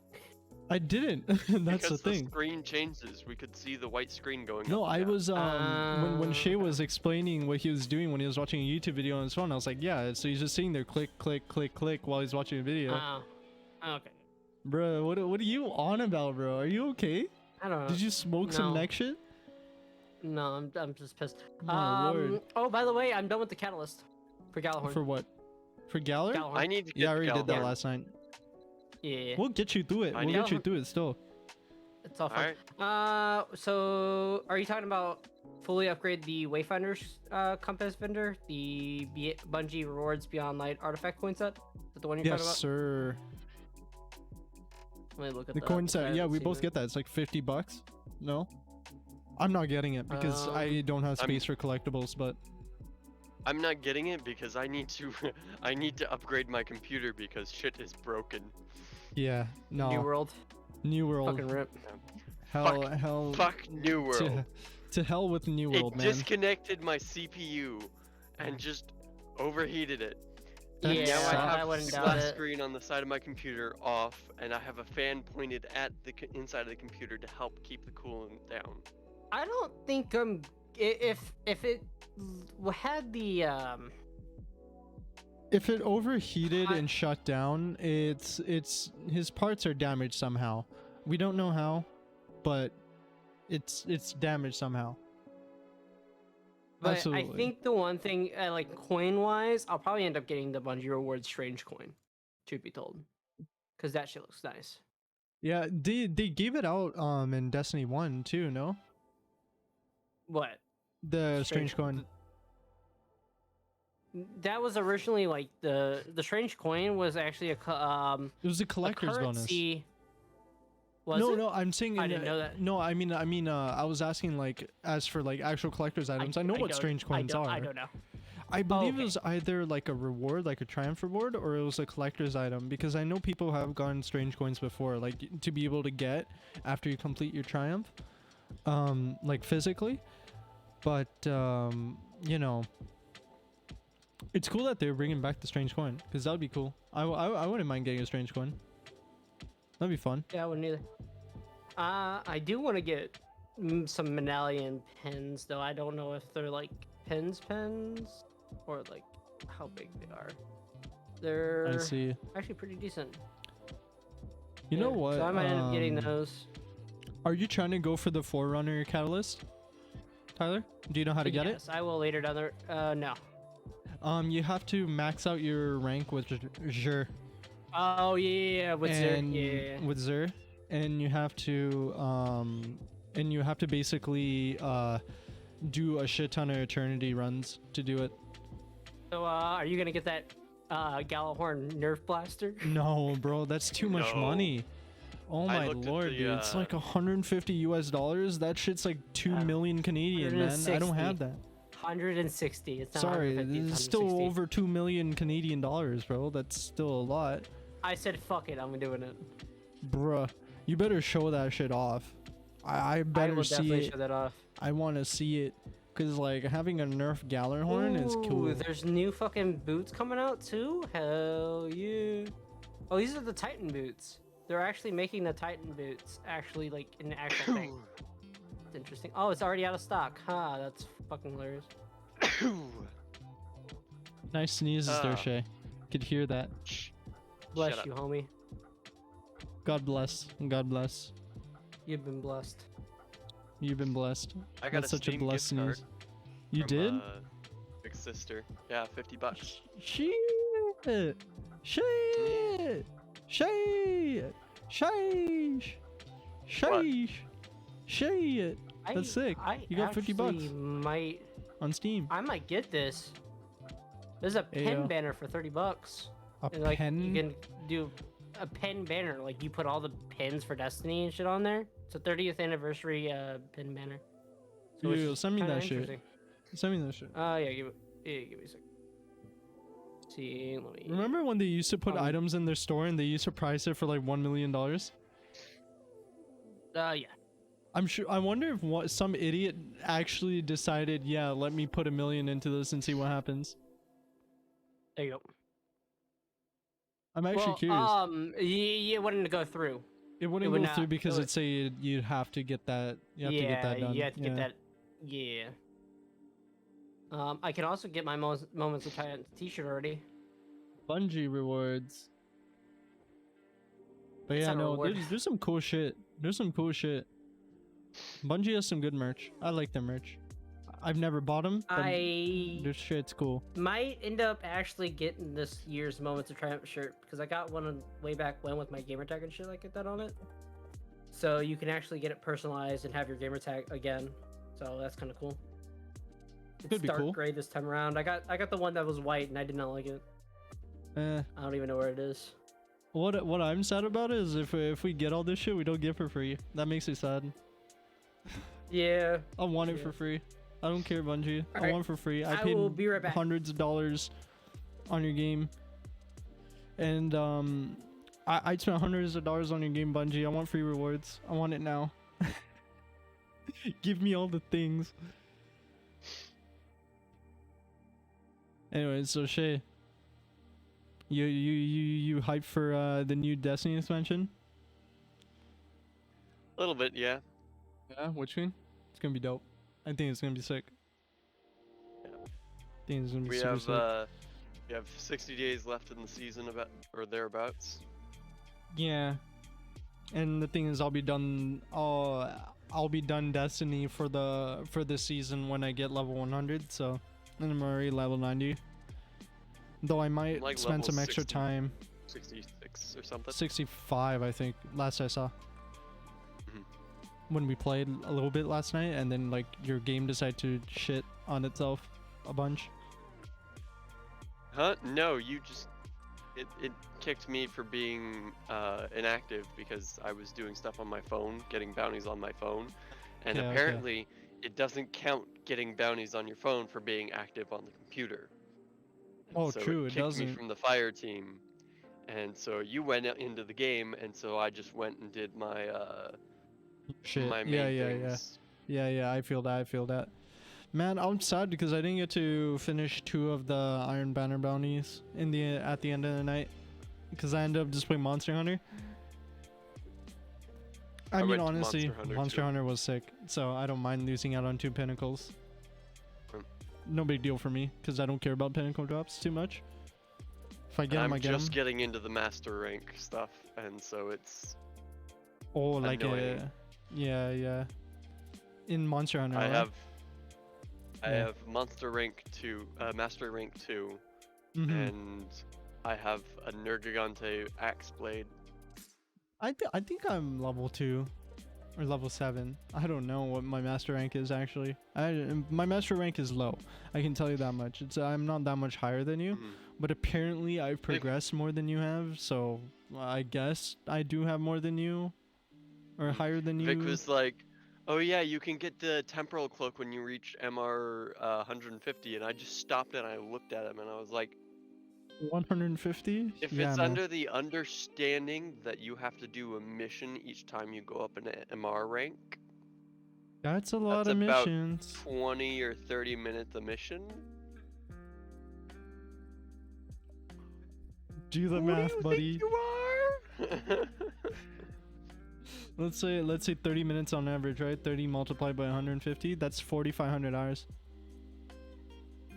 I didn't. That's because the thing. screen changes. We could see the white screen going No, up. I and down. was when Shea Okay. was explaining what he was doing when he was watching a YouTube video on his phone. I was like, yeah. So he's just sitting there, click, click, click, click, while he's watching a video. Oh, okay. Bro, what are you on about, bro? Are you okay? I don't know. Did you smoke some No. neck shit? No, I'm just pissed. My lord. Oh, by the way, I'm done with the catalyst for Galahorn. For what? For Galler? Galahorn. I need to get Yeah, I already did that Galahorn. last night. Yeah, We'll get you through it. I We'll need- get you through it still. it's all fun. Alright. So are you talking about fully upgrade the Wayfinder's compass vendor, the Bungie Rewards Beyond Light artifact coin set? Is that the one you're Yes, talking about? sir. Let me look at The that, coin because I set. Yeah, haven't we seen both it. get that. It's like $50. No? I'm not getting it because I don't have I'm- space for collectibles, but I'm not getting it because I need to I need to upgrade my computer because shit is broken. yeah, no. New World. New World. Fucking rip. Hell. Fuck New World. To hell with New World, It man. disconnected my CPU and just overheated it. That Yeah, Now I sucks. I have wouldn't the doubt glass it. screen on the side of my computer off, and I have a fan pointed at the inside of the computer to help keep the coolant down. I don't think if it had the If it overheated I- and shut down, it's his parts are damaged somehow. We don't know how, but it's damaged somehow. But Absolutely. I think the one thing, like coin wise, I'll probably end up getting the Bungie Rewards Strange coin, truth be told, because that shit looks nice. Yeah, they gave it out in Destiny 1 too, no? What? The strange coin. That was originally like the Strange coin was actually It was a collector's bonus. currency. Was No, it? no, I'm saying I didn't know that. No, I mean I was asking like as for like actual collector's items. I know what don't- strange coins are. I don't know. I believe okay. it was either like a reward, like a triumph reward, or it was a collector's item because I know people have gotten strange coins before, like to be able to get after you complete your triumph, like physically. But you know, it's cool that they're bringing back the strange coin because that would be cool. I wouldn't mind getting a strange coin. That'd be fun. Yeah, I wouldn't either. I do want to get some medallion pins, though. I don't know if they're like pins or like how big they are. I They're see. actually pretty decent. You know Yeah, what? So I might end up getting those. Are you trying to go for the Forerunner catalyst, Tyler? Do you know how to get it? Yes, I will later down there. No. You have to max out your rank with Xur. Oh yeah, with Zer. And Yeah. with Xur, and you have to basically do a shit ton of eternity runs to do it. So are you gonna get that Galahorn Nerf blaster? No, bro, that's too much No. money. Oh I my looked at lord, the, dude, it's like $150 US. That shit's like 2 Yeah. million Canadian, man. I don't 160. have that. 160. It's not Sorry, 150, this it's is still 160. over 2 million Canadian dollars, bro. That's still a lot. I said fuck it. I'm doing it. Bruh, you better show that shit off. I I better will see definitely it. show that off. I want to see it. Because, like, having a Nerf Gallarhorn is cool. Ooh, there's new fucking boots coming out too. Hell yeah! Oh, these are the Titan boots. They're actually making the Titan boots actually like an actual thing. It's interesting. Oh, it's already out of stock. Ha, that's fucking hilarious. Nice sneezes there, Ah. Shea. Could hear that. Bless Shut you, up. homie. God bless. God bless. You've been blessed. You've been blessed. I got That's a such a Steam blessed gift card sneeze. You from, did? Big sister. Yeah, $50. Shit! Shit! Shit! Sheesh! Sheesh! Shit, that's sick. You got $50 might on Steam. I might get this. There's a pen banner for $30. A And, like, pen? You can do a pen banner. Like you put all the pins for Destiny and shit on there. It's a 30th anniversary pen banner. So which Yo, is send me kinda that shit. interesting. Send me that shit. Yeah, give me a sec. See, let me. Remember when they used to put items in their store and they used to price it for like $1 million? Yeah. I'm sure. I wonder if some idiot actually decided, yeah, let me put $1 million into this and see what happens. There you go. I'm actually curious. It wouldn't go through. It wouldn't go through because it'd say you'd have to get that. You have to get that done. You have to get that. Yeah. I can also get my Moments of Triumph t-shirt already. Bungie rewards. But It's yeah, not a no, reward. there's some cool shit. There's some cool shit. Bungie has some good merch. I like their merch. I've never bought them, but their shit's cool. Might end up actually getting this year's Moments of Triumph shirt because I got one way back when with my gamer tag and shit like that on it. So you can actually get it personalized and have your gamer tag again. So that's kind of cool. It's dark gray this time around. I got the one that was white and I did not like it. I don't even know where it is. What I'm sad about is if we get all this shit, we don't get for free. That makes me sad. Yeah. I want it for free. I don't care, Bungie. I want it for free. I will be right back. hundreds of dollars on your game, and I'd spend hundreds of dollars on your game, Bungie. I want free rewards. I want it now. Give me all the things. Anyways, so Shea, you hyped for the new Destiny expansion? A little bit, yeah. Yeah, which one? It's gonna be dope. I think it's gonna be sick. Yeah. I think it's gonna be super sick. We have 60 days left in the season, about or thereabouts. Yeah, and the thing is, I'll be done Destiny for this season when I get level 100. So, and I'm already level 90. Though I might like spend some extra time. 66 or something. 65, I think. Last I saw. When we played a little bit last night, and then like your game decided to shit on itself a bunch. Huh? No, you just it kicked me for being inactive because I was doing stuff on my phone, getting bounties on my phone, and apparently it doesn't count getting bounties on your phone for being active on the computer. Oh, so true. It It kicked doesn't. me from the fire team, and so you went into the game, and so I just went and did my Shit. my main things. Yeah. I feel that. Man, I'm sad because I didn't get to finish 2 of the Iron Banner bounties at the end of the night because I ended up just playing Monster Hunter. I mean, honestly, Monster Hunter was sick, so I don't mind losing out on 2 pinnacles. No big deal for me because I don't care about pinnacle drops too much. If I get them, I get them. I'm just getting into the master rank stuff, and so it's like annoying. Yeah. In Monster Hunter, I have Master Rank 2, and I have a Nergigante Axe Blade. I think I'm level 2 or level 7. I don't know what my master rank is actually. My master rank is low. I can tell you that much. I'm not that much higher than you, but apparently I've progressed more than you have. So I guess I do have more than you, or higher than you. Vic was like, "Oh yeah, you can get the temporal cloak when you reach MR 150," and I just stopped and I looked at him and I was like, 150? If it's under the understanding that you have to do a mission each time you go up in an MR rank, that's a lot of about missions. 20 or 30 minutes a mission. Do the math, buddy. You are. Let's say 30 minutes on average, right? 30 multiplied by 150. That's 4,500 hours.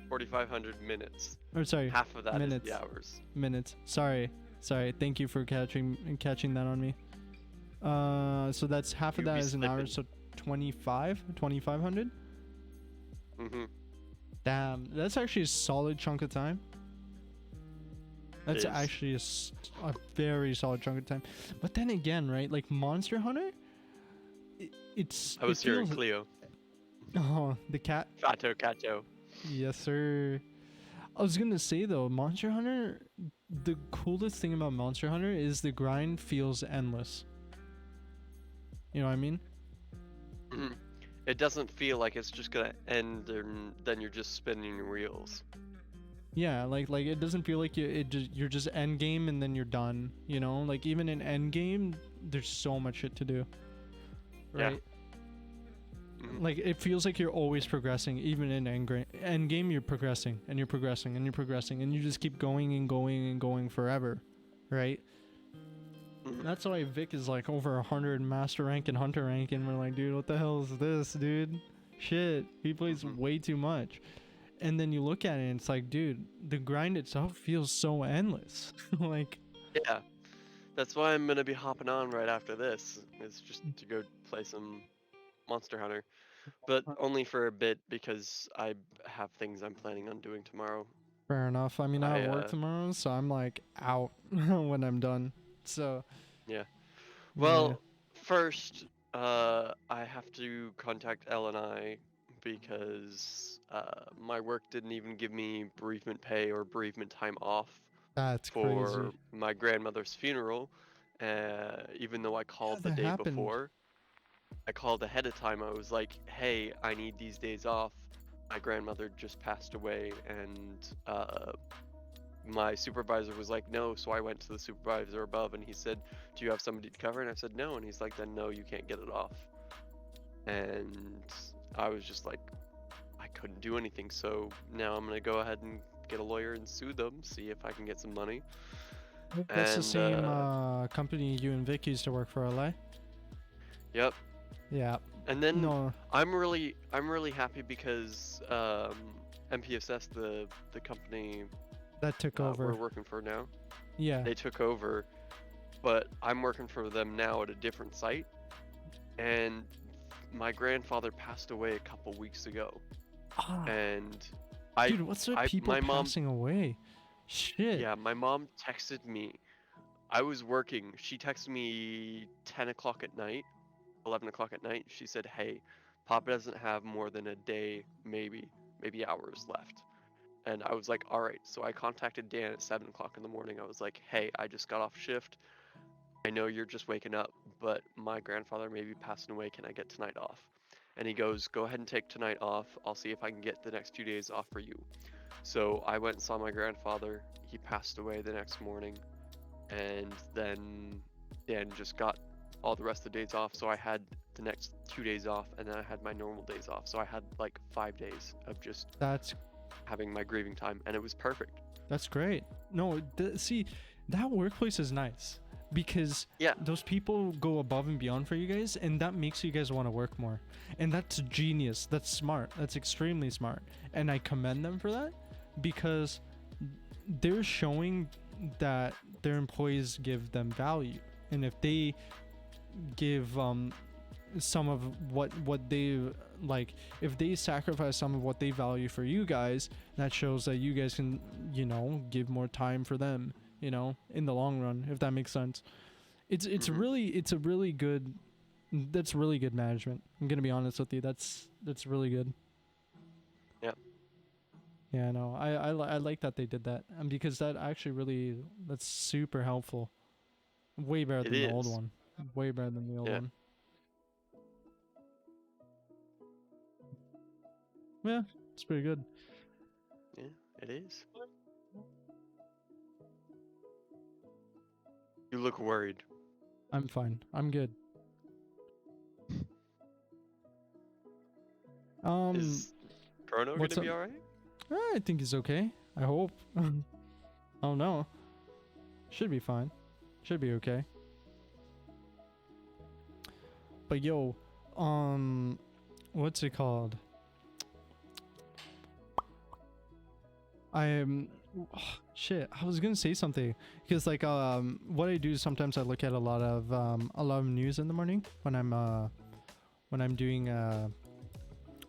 4,500 minutes. Or sorry, half of that minutes. is the hours. Minutes. Sorry. Thank you for catching that on me. So that's half of that is an hour, so 2,500. Damn, that's actually a solid chunk of time. That's actually a very solid chunk of time. But then again, right? Like Monster Hunter, it's I was it hearing feels Cleo. oh the cat. Fato Cacho. Yes, sir. I was gonna say though, Monster Hunter, the coolest thing about Monster Hunter is the grind feels endless. You know what I mean? Mhm. It doesn't feel like it's just gonna end and then you're just spinning your wheels. Yeah, like it doesn't feel like you're just end game and then you're done. You know, like even in end game, there's so much shit to do. Yeah. Right? Mhm. Like it feels like you're always progressing. Even in end game, you're progressing and you're progressing and you're progressing and you just keep going and going and going forever, right? Mhm. That's why Vic is like over 100 master rank and hunter rank, and we're like, dude, what the hell is this, dude? Shit, he plays Mhm. way too much. And then you look at it and it's like, dude, the grind itself feels so endless. Like, Yeah. That's why I'm gonna be hopping on right after this. Is just to go play some Monster Hunter, but only for a bit because I have things I'm planning on doing tomorrow. fair enough. I mean, I I have work tomorrow, so I'm like out when I'm done. So, yeah. yeah. Well, first, I have to contact L and I because my work didn't even give me bereavement pay or bereavement time off That's for crazy. my grandmother's funeral. Even though I Yeah, called the that day happened. before, I called ahead of time. I was like, "Hey, I need these days off. My grandmother just passed away, and my supervisor was like, no. So I went to the supervisor above, and he said, do you have somebody to cover? And I said, no. And he's like, then no, you can't get it off. And I was just like, I couldn't do anything. So now I'm gonna go ahead and get a lawyer and sue them, see if I can get some money. That's the And same company you and Vic used to work for, LA? yep. Yeah. And then No, I'm really happy because MPSS, the company that took we're over. working for now, Yeah. they took over, but I'm working for them now at a different site. And my grandfather passed away a couple weeks ago, Ah, and I, dude, what's with people my mom, passing away? Shit. yeah, my mom texted me. I was working. She texted me 10 o'clock at night, 11 o'clock at night. She said, "Hey, Papa doesn't have more than a day, maybe hours left." And I was like, "All right." So I contacted Dan at 7 o'clock in the morning. I was like, "Hey, I just got off shift. I know you're just waking up, but my grandfather may be passing away. Can I get tonight off?" And he goes, "Go ahead and take tonight off. I'll see if I can get the next 2 days off for you." So I went and saw my grandfather. He passed away the next morning. And then Dan just got all the rest of the days off. So I had the next 2 days off, and then I had my normal days off. So I had like 5 days of just That's having my grieving time, and it was perfect. That's great. No, see, that workplace is nice because Yeah. those people go above and beyond for you guys, and that makes you guys want to work more. And that's genius. That's smart. That's extremely smart. And I commend them for that because they're showing that their employees give them value. And if they give some of what they like, if they sacrifice some of what they value for you guys, that shows that you guys can, you know, give more time for them, you know, in the long run, if that makes sense. It's it's a really good, that's really good management. I'm gonna be honest with you. That's really good. Yeah. Yeah, no, I like that they did that, and because that actually really, that's super helpful. Way better It than the old is. one. Way better than the old Yeah. one. Yeah, it's pretty good. Yeah, it is. You look worried. I'm fine. I'm good. Is Chrono What's gonna up? be alright? I think he's okay. I hope. Oh no. Should be fine. Should be okay. But yo, what's it called? I am shit. I was gonna say something because like what I do is sometimes I look at a lot of news in the morning when I'm doing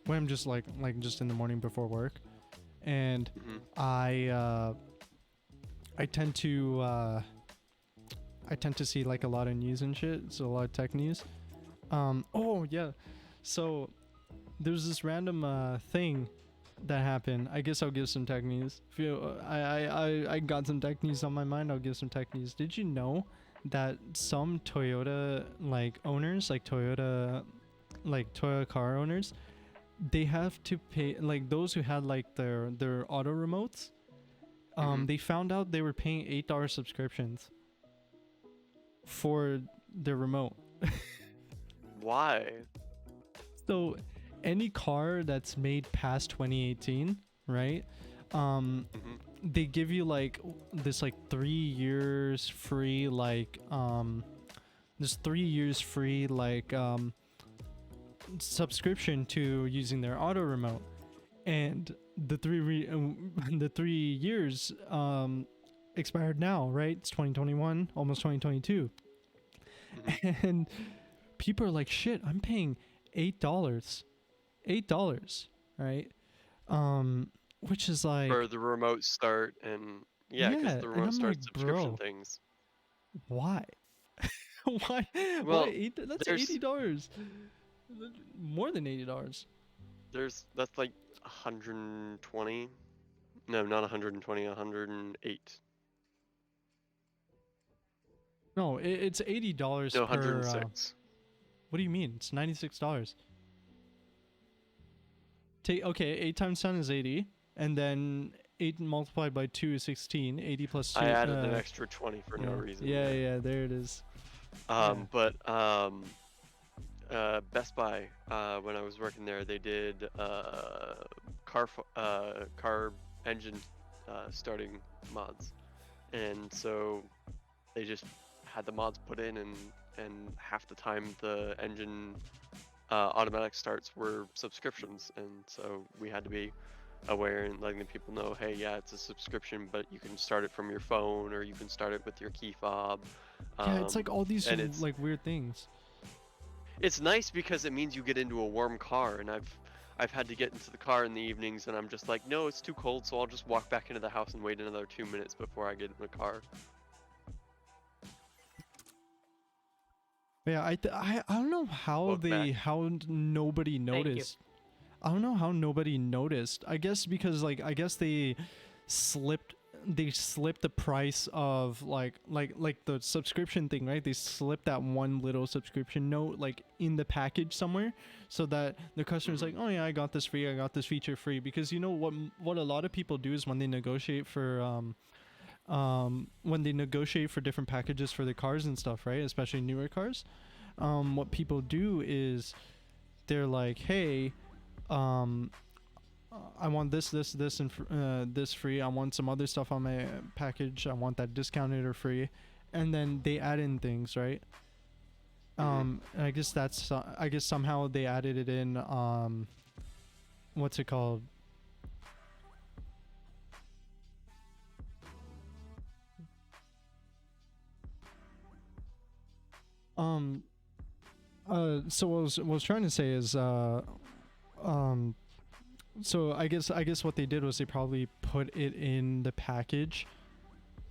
when I'm just like just in the morning before work, and Mm-hmm. I tend to see like a lot of news and shit, so a lot of tech news, Oh yeah. So there's this random thing that happened. I guess I'll give some tech news. If you, I got some tech news on my mind. I'll give some tech news. Did you know that some Toyota like owners, like Toyota car owners, they have to pay, like those who had like their auto remotes, they found out they were paying $8 subscriptions for their remote. Why? So any car that's made past 2018, right? They give you like this like 3 years free subscription to using their auto remote, and the 3 years expired now, right? It's 2021, almost 2022. And people are like, shit, I'm paying $8, right? Which is like, For the remote start and yeah, because and the I'm remote start like, subscription bro, things. why? Why? Well, Why that's there's $80, more than $80. that's like 120. No, not 120, 108. No, it's $80 No, per. 106. What do you mean? It's $96. Okay, 8 times 10 is 80, and then 8 multiplied by 2 is 16. 80 plus 2. I added an extra 20 for no reason. Yeah, there it is. But Best Buy, when I was working there, they did car engine starting mods, and so they just had the mods put in, and half the time the engine automatic starts were subscriptions, and so we had to be aware and letting the people know, hey, yeah, it's a subscription, but you can start it from your phone, or you can start it with your key fob. Yeah, it's like all these like weird things. It's nice because it means you get into a warm car, and I've had to get into the car in the evenings, and I'm just like, no, it's too cold, so I'll just walk back into the house and wait another 2 minutes before I get in the car. Yeah, I don't know how nobody noticed. I don't know how nobody noticed. I guess because they slipped the price of like the subscription thing, right? They slipped that one little subscription note like in the package somewhere, so that the customer's like, oh yeah, I got this free, I got this feature free. Because you know what a lot of people do is when they negotiate for different packages for their cars and stuff, right? Especially newer cars. What people do is they're like, hey, I want this, and this free. I want some other stuff on my package. I want that discounted or free, and then they add in things, right? And I guess somehow they added it in. What's it called? So what I was trying to say is, so I guess what they did was they probably put it in the package,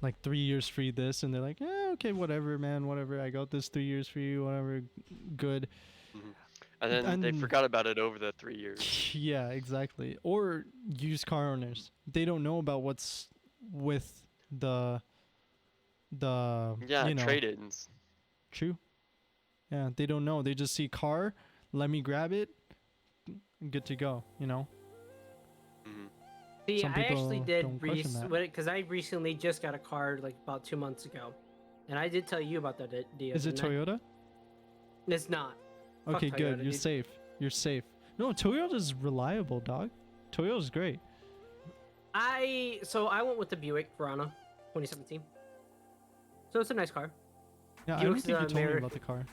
like 3 years free this, and they're like, okay, whatever, man, whatever. I got this 3 years free, whatever, good. And then they forgot about it over the 3 years. Yeah, exactly. Or used car owners, they don't know about what's with the trade-ins. True. Yeah, they don't know. They just see car, let me grab it, good to go, you know? See, I actually did, because I recently just got a car like about 2 months ago. And I did tell you about that deal. Is it Toyota? It's not. Okay, good. You're safe. You're safe. No, Toyota's reliable, dog. Toyota's great. I went with the Buick Verona 2017. So it's a nice car. Yeah, I don't think you told me about the car.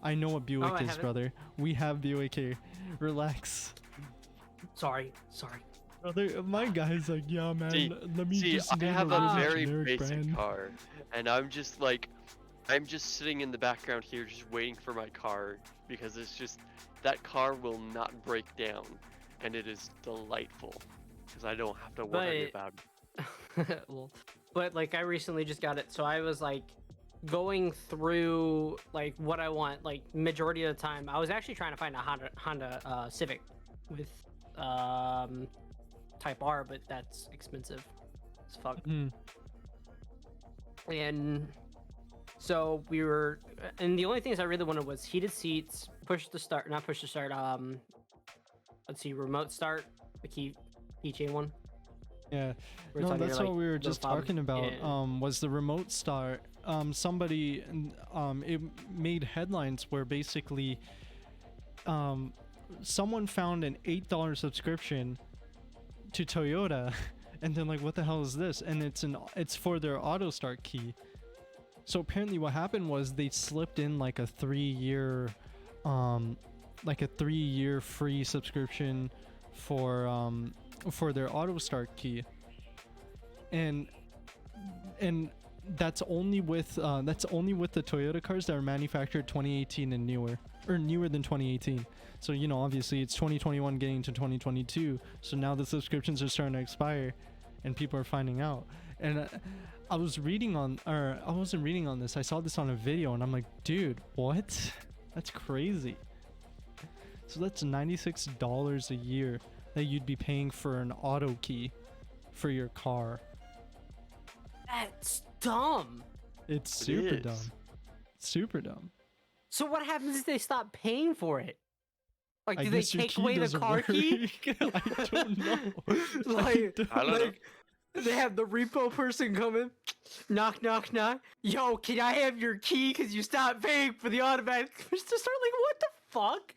I know what Buick is, brother. We have Buick here. Relax. Sorry. Brother, my guy's like, yeah, man. I have a very basic car, and I'm just sitting in the background here, just waiting for my car, because it's just that car will not break down, and it is delightful because I don't have to worry about it. But like I recently just got it, so I was like, going through like what I want, like majority of the time, I was actually trying to find a Honda Civic with Type R, but that's expensive as fuck. And so we were, and the only things I really wanted was heated seats, not push to start. Let's see, remote start, the keychain one. Yeah, Where it's no, on your, that's like, what we were little just fob. talking about. Yeah. Was the remote start? Somebody, it made headlines where basically, someone found an $8 subscription to Toyota, and then like, what the hell is this? And it's for their auto start key. So apparently, what happened was they slipped in like a 3-year, free subscription for their auto start key, and that's only with the Toyota cars that are manufactured 2018 and newer, or newer than 2018. So obviously it's 2021 getting to 2022, so now the subscriptions are starting to expire and people are finding out. And I wasn't reading on this, I saw this on a video and I'm like, dude, what? That's crazy. So that's $96 a year that you'd be paying for an auto key for your car. That's dumb. It's super dumb. Super dumb. So what happens if they stop paying for it? Like, I do they guess your take key away the doesn't car key? I don't know. Like, I don't know. they have the repo person come in, knock, knock, knock. Yo, can I have your key? Because you stopped paying for the automatic. Just start like, what the fuck?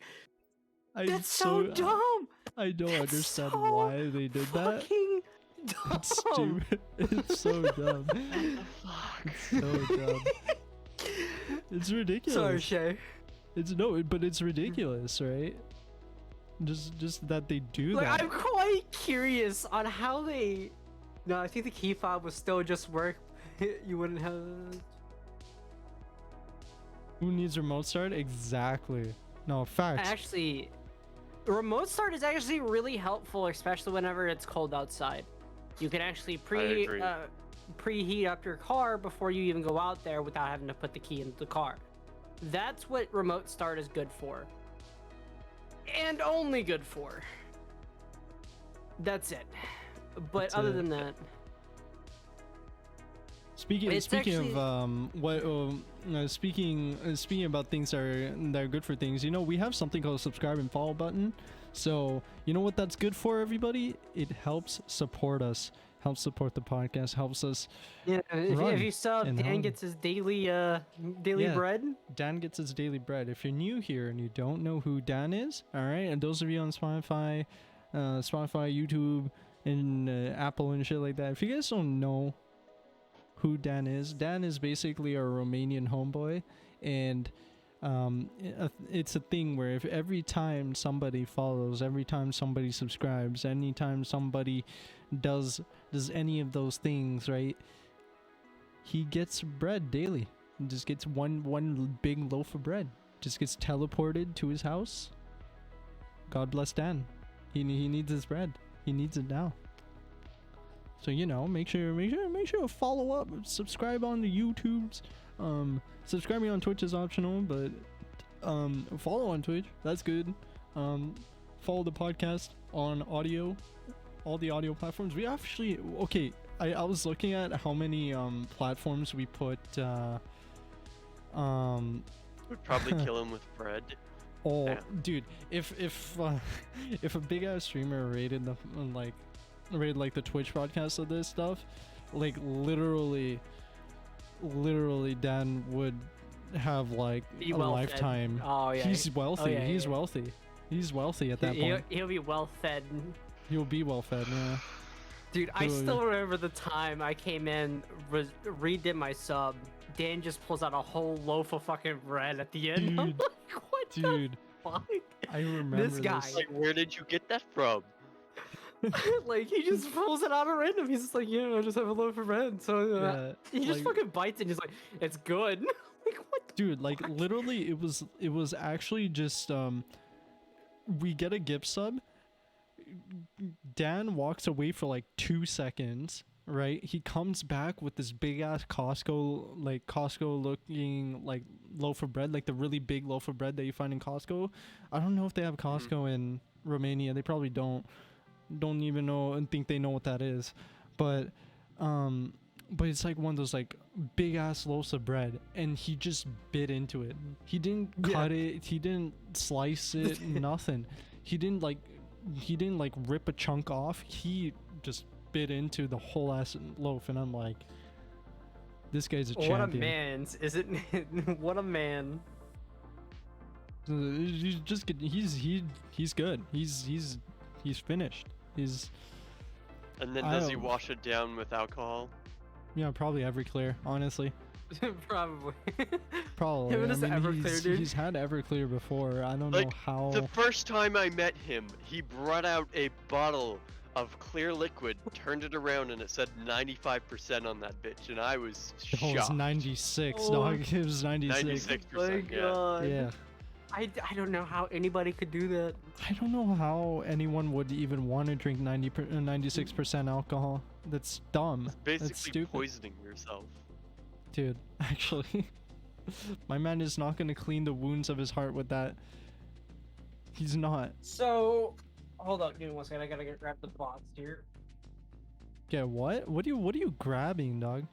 That's so dumb. I don't That's understand so why they did that. Fucking dumb. It's stupid. It's so dumb. It's so dumb. It's ridiculous. Sorry, Shea. But it's ridiculous, right? Just that they do Like, that. I'm quite curious on how they. No, I think the key fob would still just work. You wouldn't have. Who needs remote start? Exactly. No, facts. Actually, remote start is actually really helpful, especially whenever it's cold outside. You can actually agree. preheat up your car before you even go out there without having to put the key into the car. That's what remote start is good for. And only good for. That's it. But That's other it. than that, Speaking It's actually- of speaking about things that are good for things, we have something called a subscribe and follow button. So you know what that's good for, everybody? It helps support us, helps support the podcast, helps us. yeah, Run if you sub, and Dan hum. gets his daily Yeah. bread. Dan gets his daily bread. If you're new here and you don't know who Dan is, all right, and those of you on Spotify, YouTube, and Apple and shit like that, if you guys don't know who Dan is basically a Romanian homeboy, and it's a thing where if every time somebody follows, every time somebody subscribes, anytime somebody does any of those things, right, he gets bread daily. He just gets one big loaf of bread, just gets teleported to his house. God bless Dan. He needs his bread. He needs it now. So make sure to follow up, subscribe on the YouTubes. Subscribing on Twitch is optional, but follow on Twitch. That's good. Follow the podcast on audio, all the audio platforms. We actually I was looking at how many platforms we put. Would probably kill him with bread. Oh, Yeah. dude, if a big ass streamer rated the the Twitch podcast of this stuff, like literally Dan would have like Be a well fed. lifetime. Oh yeah. He's wealthy. yeah, He's yeah. wealthy. He's wealthy at that point. He'll be well fed. He'll be well fed. Yeah. Dude, I Totally. still remember the time I came in, redid my sub. Dan just pulls out a whole loaf of fucking bread at the end. I'm Dude, like, what Dude, the fuck? I remember This guy. Like, where did you get that from? Like, he just pulls it out at random. He's just like, yeah, I just have a loaf of bread. So Yeah, he just like- fucking bites it and he's like, it's good. Like, what the Dude, like literally, it was actually just we get a gift sub. Dan walks away for like 2 seconds, right? He comes back with this big ass Costco looking like loaf of bread, like the really big loaf of bread that you find in Costco. I don't know if they have Costco in Romania. They probably don't even know and think they know what that is, but it's like one of those like big ass loaves of bread, and he just bit into it. He didn't cut it, he didn't slice it, nothing. He didn't like rip a chunk off. He just bit into the whole ass loaf, and I'm like, this guy's a champion. What a man, is it? What a man. He's just good. He's good. He's finished. And then does he wash it down with alcohol? Yeah, probably Everclear, honestly. Probably. Probably. Him and Everclear, dude. He's had Everclear before. I don't know how. The first time I met him, he brought out a bottle of clear liquid, turned it around, and it said 95% on that bitch, and I was shocked. It was 96, dog. It was 96. 96%, Yeah. I don't know how anybody could do that. I don't know how anyone would even want to drink 96% alcohol. That's dumb. It's basically That's stupid. poisoning yourself. Dude, actually, my man is not going to clean the wounds of his heart with that. He's not. So, hold up, give me 1 second. I gotta grab the box here. Yeah, what? What are you grabbing, dog?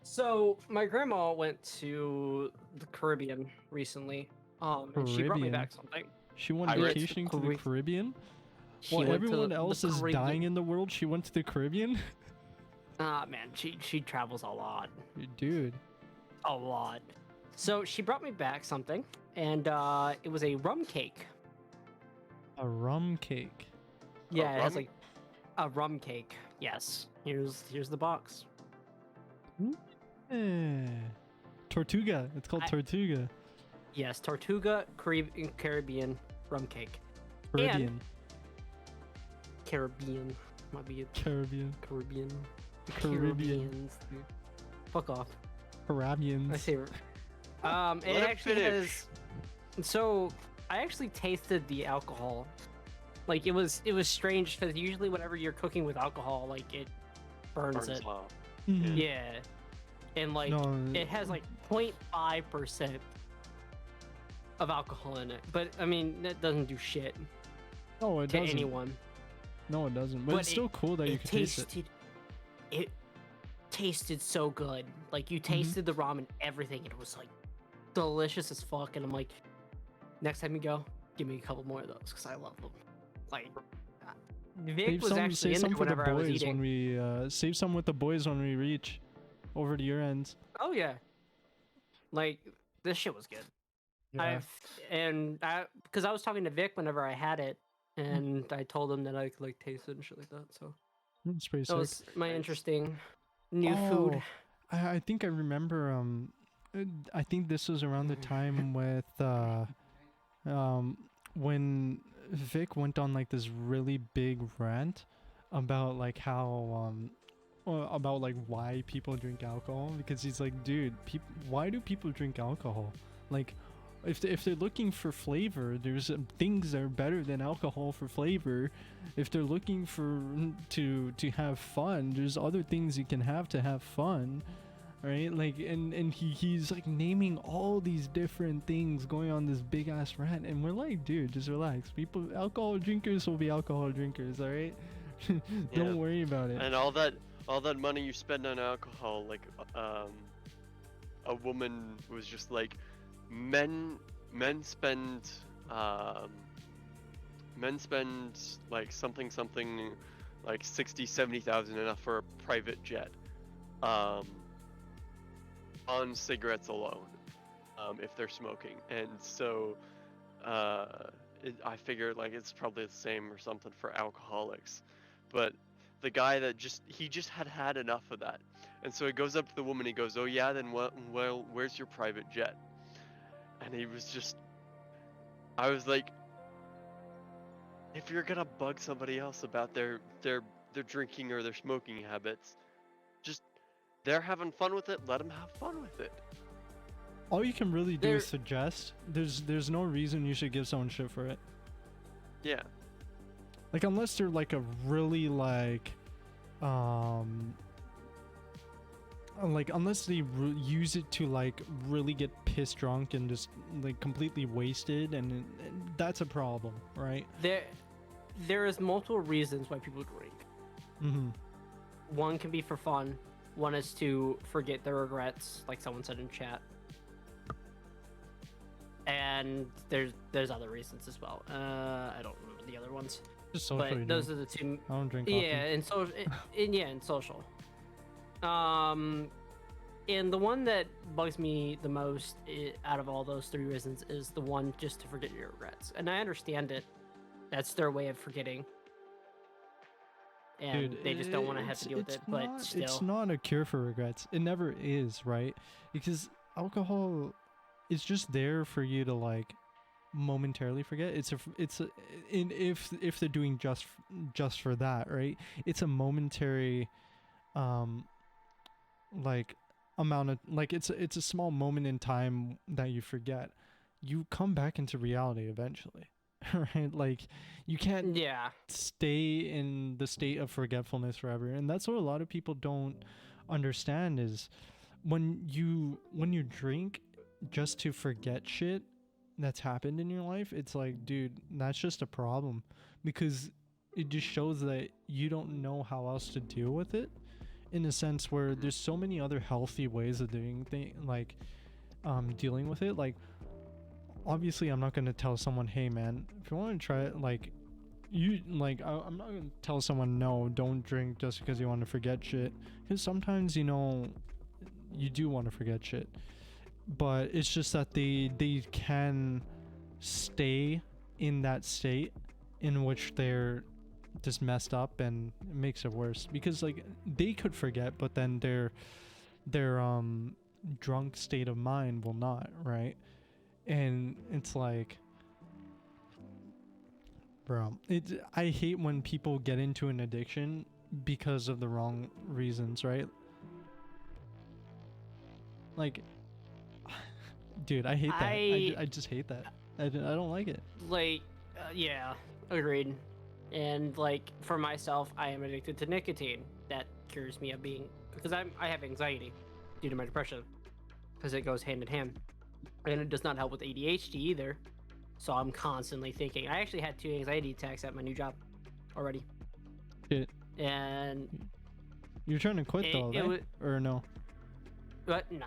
So, my grandma went to the Caribbean recently. And she brought me back something. She went vacationing to the Caribbean? While Well, everyone else is dying in the world, she went to the Caribbean? Ah, man, she travels a lot. Dude. A lot. So she brought me back something, and it was a rum cake. A rum cake? Yeah, it has like a rum cake. Yes. Here's the box. Tortuga. It's called Tortuga. Yes, Tortuga Caribbean rum cake. Caribbean. And Caribbean. Might be Caribbean. Caribbeans, dude. Fuck off. Caribbeans. I say. It actually has. So I actually tasted the alcohol. Like it was strange because usually whenever you're cooking with alcohol, like it burns it. Mm-hmm. Yeah, and like it has like 0.5% of alcohol in it. But I mean that doesn't do shit. No, it doesn't. Anyone. No, it doesn't. But it's still cool that you can taste it. It tasted so good. Like you tasted the ramen, everything, and it was like delicious as fuck. And I'm like, next time you go, give me a couple more of those because I love them. Like, Vic was actually in there whenever I was eating. Save some with the boys when we reach over to your ends. Oh yeah, like this shit was good. Yeah. Because I was talking to Vic whenever I had it, and I told him that I could like taste it and shit like that. So that's pretty sick. That was my interesting new food. I think I remember. I think this was around the time with when Vic went on like this really big rant about like how about like why people drink alcohol, because he's like, dude, why do people drink alcohol? Like if they're looking for flavor, there's things that are better than alcohol for flavor. If they're looking for to have fun, there's other things you can have to have fun, right? Like and he's like naming all these different things, going on this big ass rant, and we're like, dude, just relax. Alcohol drinkers will be alcohol drinkers, all right? Don't worry about it. And all that money you spend on alcohol, like a woman was just like, men spend like something like 60,000-70,000 enough for a private jet on cigarettes alone, if they're smoking. And so I figured like it's probably the same or something for alcoholics. But the guy that just had enough of that, and so he goes up to the woman, he goes, oh yeah, then well where's your private jet? And he was just, I was like, if you're gonna bug somebody else about their drinking or their smoking habits, just, they're having fun with it, let them have fun with it. All you can really do is suggest. There's no reason you should give someone shit for it. Yeah. Like unless they're like a really like like unless they use it to like really get pissed drunk and just like completely wasted, and that's a problem, right? There is multiple reasons why people drink. Mm-hmm. One can be for fun. One is to forget their regrets, like someone said in chat. And there's other reasons as well. I don't remember the other ones. Just social. But those are the two. I don't drink coffee. Yeah, and so and social. And the one that bugs me the most out of all those three reasons is the one just to forget your regrets. And I understand it. That's their way of forgetting. And dude, they just don't want to have to deal with it. But still, it's not a cure for regrets. It never is, right? Because alcohol is just there for you to like momentarily forget. If they're doing just for that, right? It's a momentary like amount of like it's a small moment in time that you forget. You come back into reality eventually. Right? Like you can't stay in the state of forgetfulness forever. And that's what a lot of people don't understand is when you drink just to forget shit that's happened in your life, it's like, dude, that's just a problem, because it just shows that you don't know how else to deal with it, in a sense where there's so many other healthy ways of doing dealing with it. Like obviously I'm not going to tell someone, hey man, if you want to try it, like I'm not going to tell someone, no, don't drink just because you want to forget shit, because sometimes, you know, you do want to forget shit, but it's just that they can stay in that state in which they're just messed up, and it makes it worse, because like they could forget, but then their drunk state of mind will not, right? And it's like, bro, I hate when people get into an addiction because of the wrong reasons, right? Like, dude, I hate that. I just hate that. I don't like it. Like, yeah, agreed. And like for myself, I am addicted to nicotine. That cures me of being, because I have anxiety due to my depression, because it goes hand in hand. And it does not help with ADHD either. So I'm constantly thinking. I actually had 2 anxiety attacks at my new job already. Shit. And you're trying to quit though, right? Or no? But no.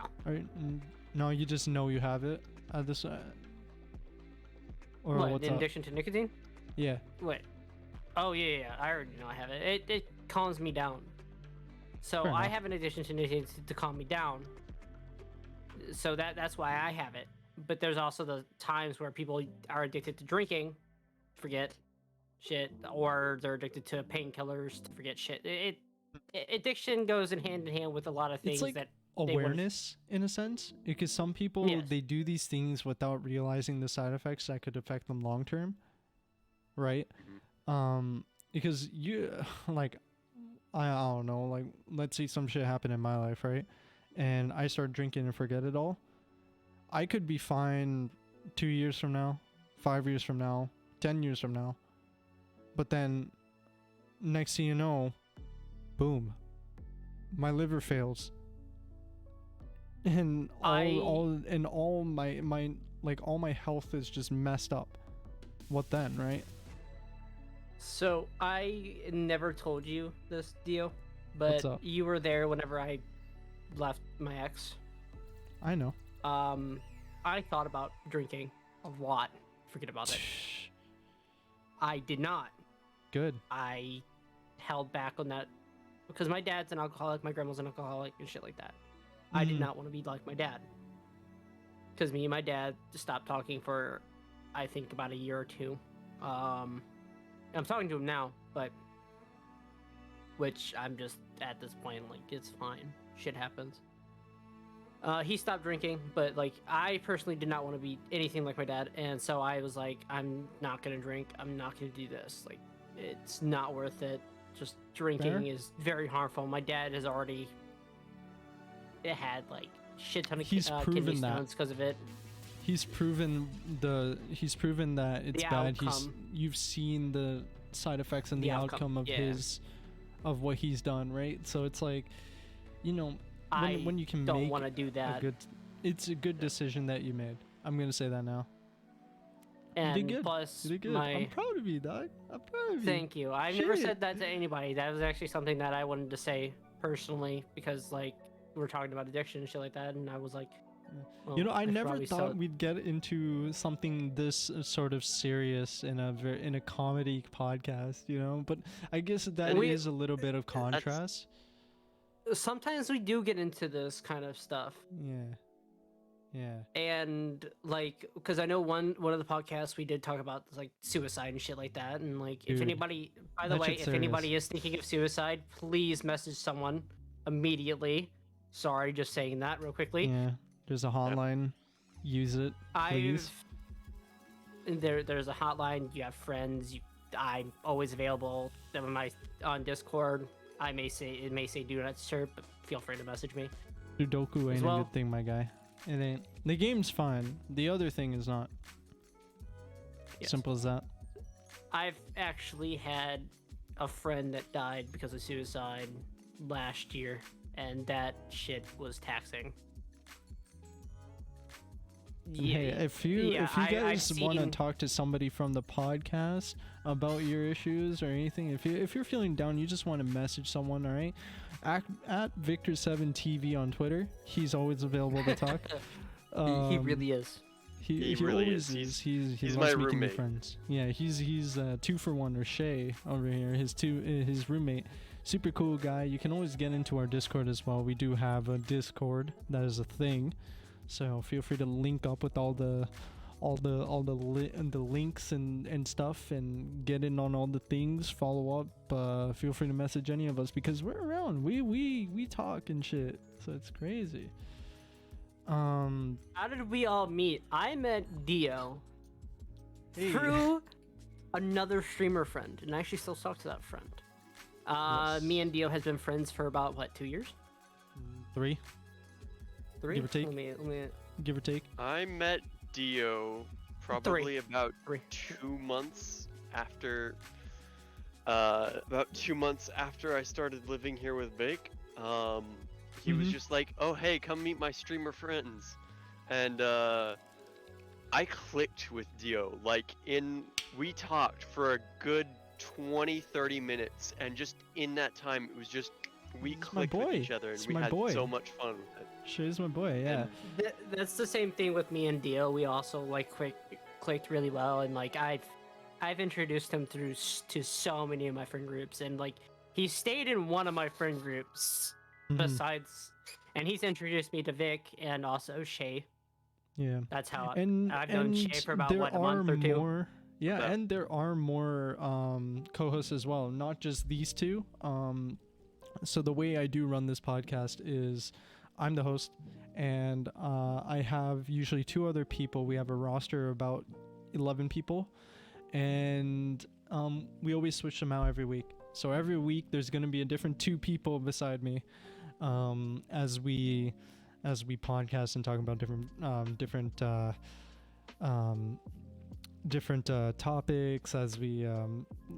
No, you just know you have it at this. Or what? What's In up? addiction to nicotine? Yeah. Wait. Oh yeah. I already know I have it. It calms me down. So Fair I enough. have an addiction to nicotine to calm me down. So that's why I have it. But there's also the times where people are addicted to drinking, forget shit, or they're addicted to painkillers to forget shit. Addiction goes in hand with a lot of things. It's like that awareness in a sense, because some people, Yes. they do these things without realizing the side effects that could affect them long term, right? Because you like, I don't know, like let's say some shit happened in my life, right? And I start drinking and forget it all. I could be fine 2 years from now, 5 years from now, 10 years from now. But then next thing you know, boom, my liver fails. And all my health is just messed up. What then, right? So I never told you this deal, but What's up? you were there whenever I left my ex. I know. I thought about drinking a lot. Forget about it. I did not. Good. I held back on that because my dad's an alcoholic, my grandma's an alcoholic, and shit like that. I did not want to be like my dad. Because me and my dad stopped talking for, I think, about a year or two. I'm talking to him now, but which I'm just at this point like, it's fine. Shit happens. He stopped drinking, but like I personally did not want to be anything like my dad, and so I was like, I'm not gonna drink. I'm not gonna do this. Like, it's not worth it. Just drinking is very harmful. My dad has already had like shit ton of kidney stones because of it. He's proven that it's bad. You've seen the side effects and the outcome of of what he's done, right? So it's like, you know, when you can don't make want to do that. it's a good decision that you made. I'm gonna say that now. And you did good. plus, you did good. I'm proud of you, dog. I'm proud of you. Thank you. I've never said that to anybody. That was actually something that I wanted to say personally, because like we were talking about addiction and shit like that, and I was like, well, you know, I never thought we'd get into something this sort of serious in a comedy podcast, you know. But I guess that is a little bit of contrast. Sometimes we do get into this kind of stuff. Yeah. And like, because I know one of the podcasts we did talk about like suicide and shit like that, and like, Dude, if anybody, by the way, if anybody is thinking of suicide, please message someone immediately. Sorry, just saying that real quickly. Yeah, there's a hotline. Use it, please. There's a hotline. You have friends. I'm always available. On Discord. It may say do not disturb, but feel free to message me. Sudoku ain't a good thing, my guy. It ain't. The game's fine. The other thing is not. Yes. Simple as that. I've actually had a friend that died because of suicide last year, and that shit was taxing. Hey, if you guys want to talk to somebody from the podcast about your issues or anything, if you're feeling down, you just want to message someone, all right? At Victor7TV on Twitter. He's always available to talk. He really is. He really always is. He loves making new friends. Yeah, he's 2-for-1, or Shea over here. His roommate. Super cool guy. You can always get into our Discord as well. We do have a Discord. That is a thing. So feel free to link up with all the links and stuff, and get in on all the things. Follow up. Feel free to message any of us, because we're around. We talk and shit. So it's crazy. How did we all meet? I met Dio through another streamer friend, and I actually still talk to that friend. Yes. Me and Dio has been friends for about 2 years? 3. Give or take. Let me... Give or take. I met Dio probably about 2 months after. About 2 months after I started living here with Vic. He was just like, "Oh hey, come meet my streamer friends," and I clicked with Dio. We talked for a good 20-30 minutes, and just in that time, it was just. We clicked with each other, and we had so much fun with it. She's my boy, yeah. That's the same thing with me and Dio. We also clicked really well, and I've introduced him to so many of my friend groups, and he stayed in one of my friend groups besides, and he's introduced me to Vic and also Shea. Yeah, that's how I've known Shea for about a month or two. Yeah, and there are more co-hosts as well, not just these two. So the way I do run this podcast is I'm the host, and I have usually 2 other people. We have a roster of about 11 people, and we always switch them out every week. So every week there's going to be a different 2 people beside me as we podcast and talk about different topics, as we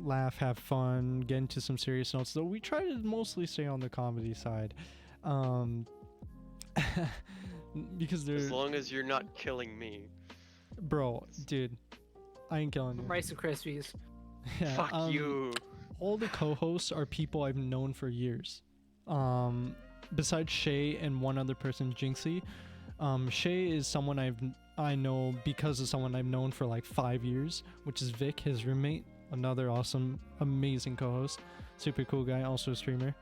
laugh, have fun, get into some serious notes. So we try to mostly stay on the comedy side, because as long as you're not killing me, bro, dude, I ain't killing you. Rice and Krispies. Yeah, fuck you. All the co-hosts are people I've known for years. Besides Shea and one other person, Jinxie. Shea is someone I know because of someone I've known for 5 years, which is Vic, his roommate, another awesome, amazing co-host, super cool guy, also a streamer.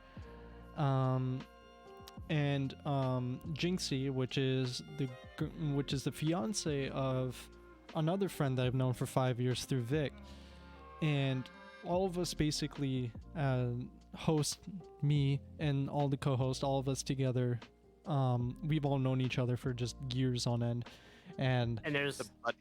And Jinxie, which is the fiance of another friend that I've known for 5 years through Vic, and all of us basically host me and all the co-hosts, all of us together. We've all known each other for just years on end. And there's the butt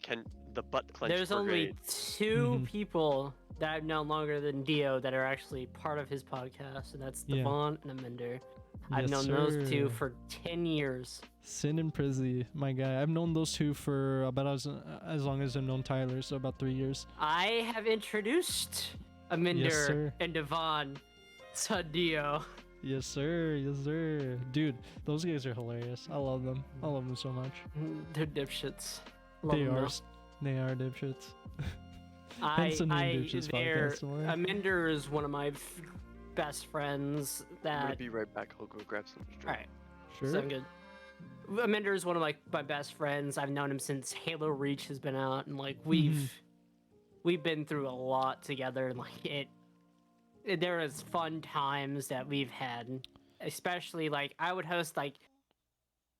clench There's brigade. Only 2 people that I've known longer than Dio that are actually part of his podcast, and that's Devon and Amender. I've known those 2 for 10 years. Sin and Prizzy, my guy. I've known those 2 for about as long as I've known Tyler, so about 3 years. I have introduced Amender and Devon Tadio. Yes, sir. Yes, sir. Dude, those guys are hilarious. I love them. I love them so much. They're dipshits. Love They them, are. though. They are dipshits. Hence the name D.I.P.S.H.I.T.S Podcast. don't worry. Amender is one of my best friends. I'm gonna That be right back. I'll go grab some. all right. Sure. Sound good. Amender is one of my best friends. I've known him since Halo Reach has been out, and like we've been through a lot together. And like there is fun times that we've had, especially like I would host like.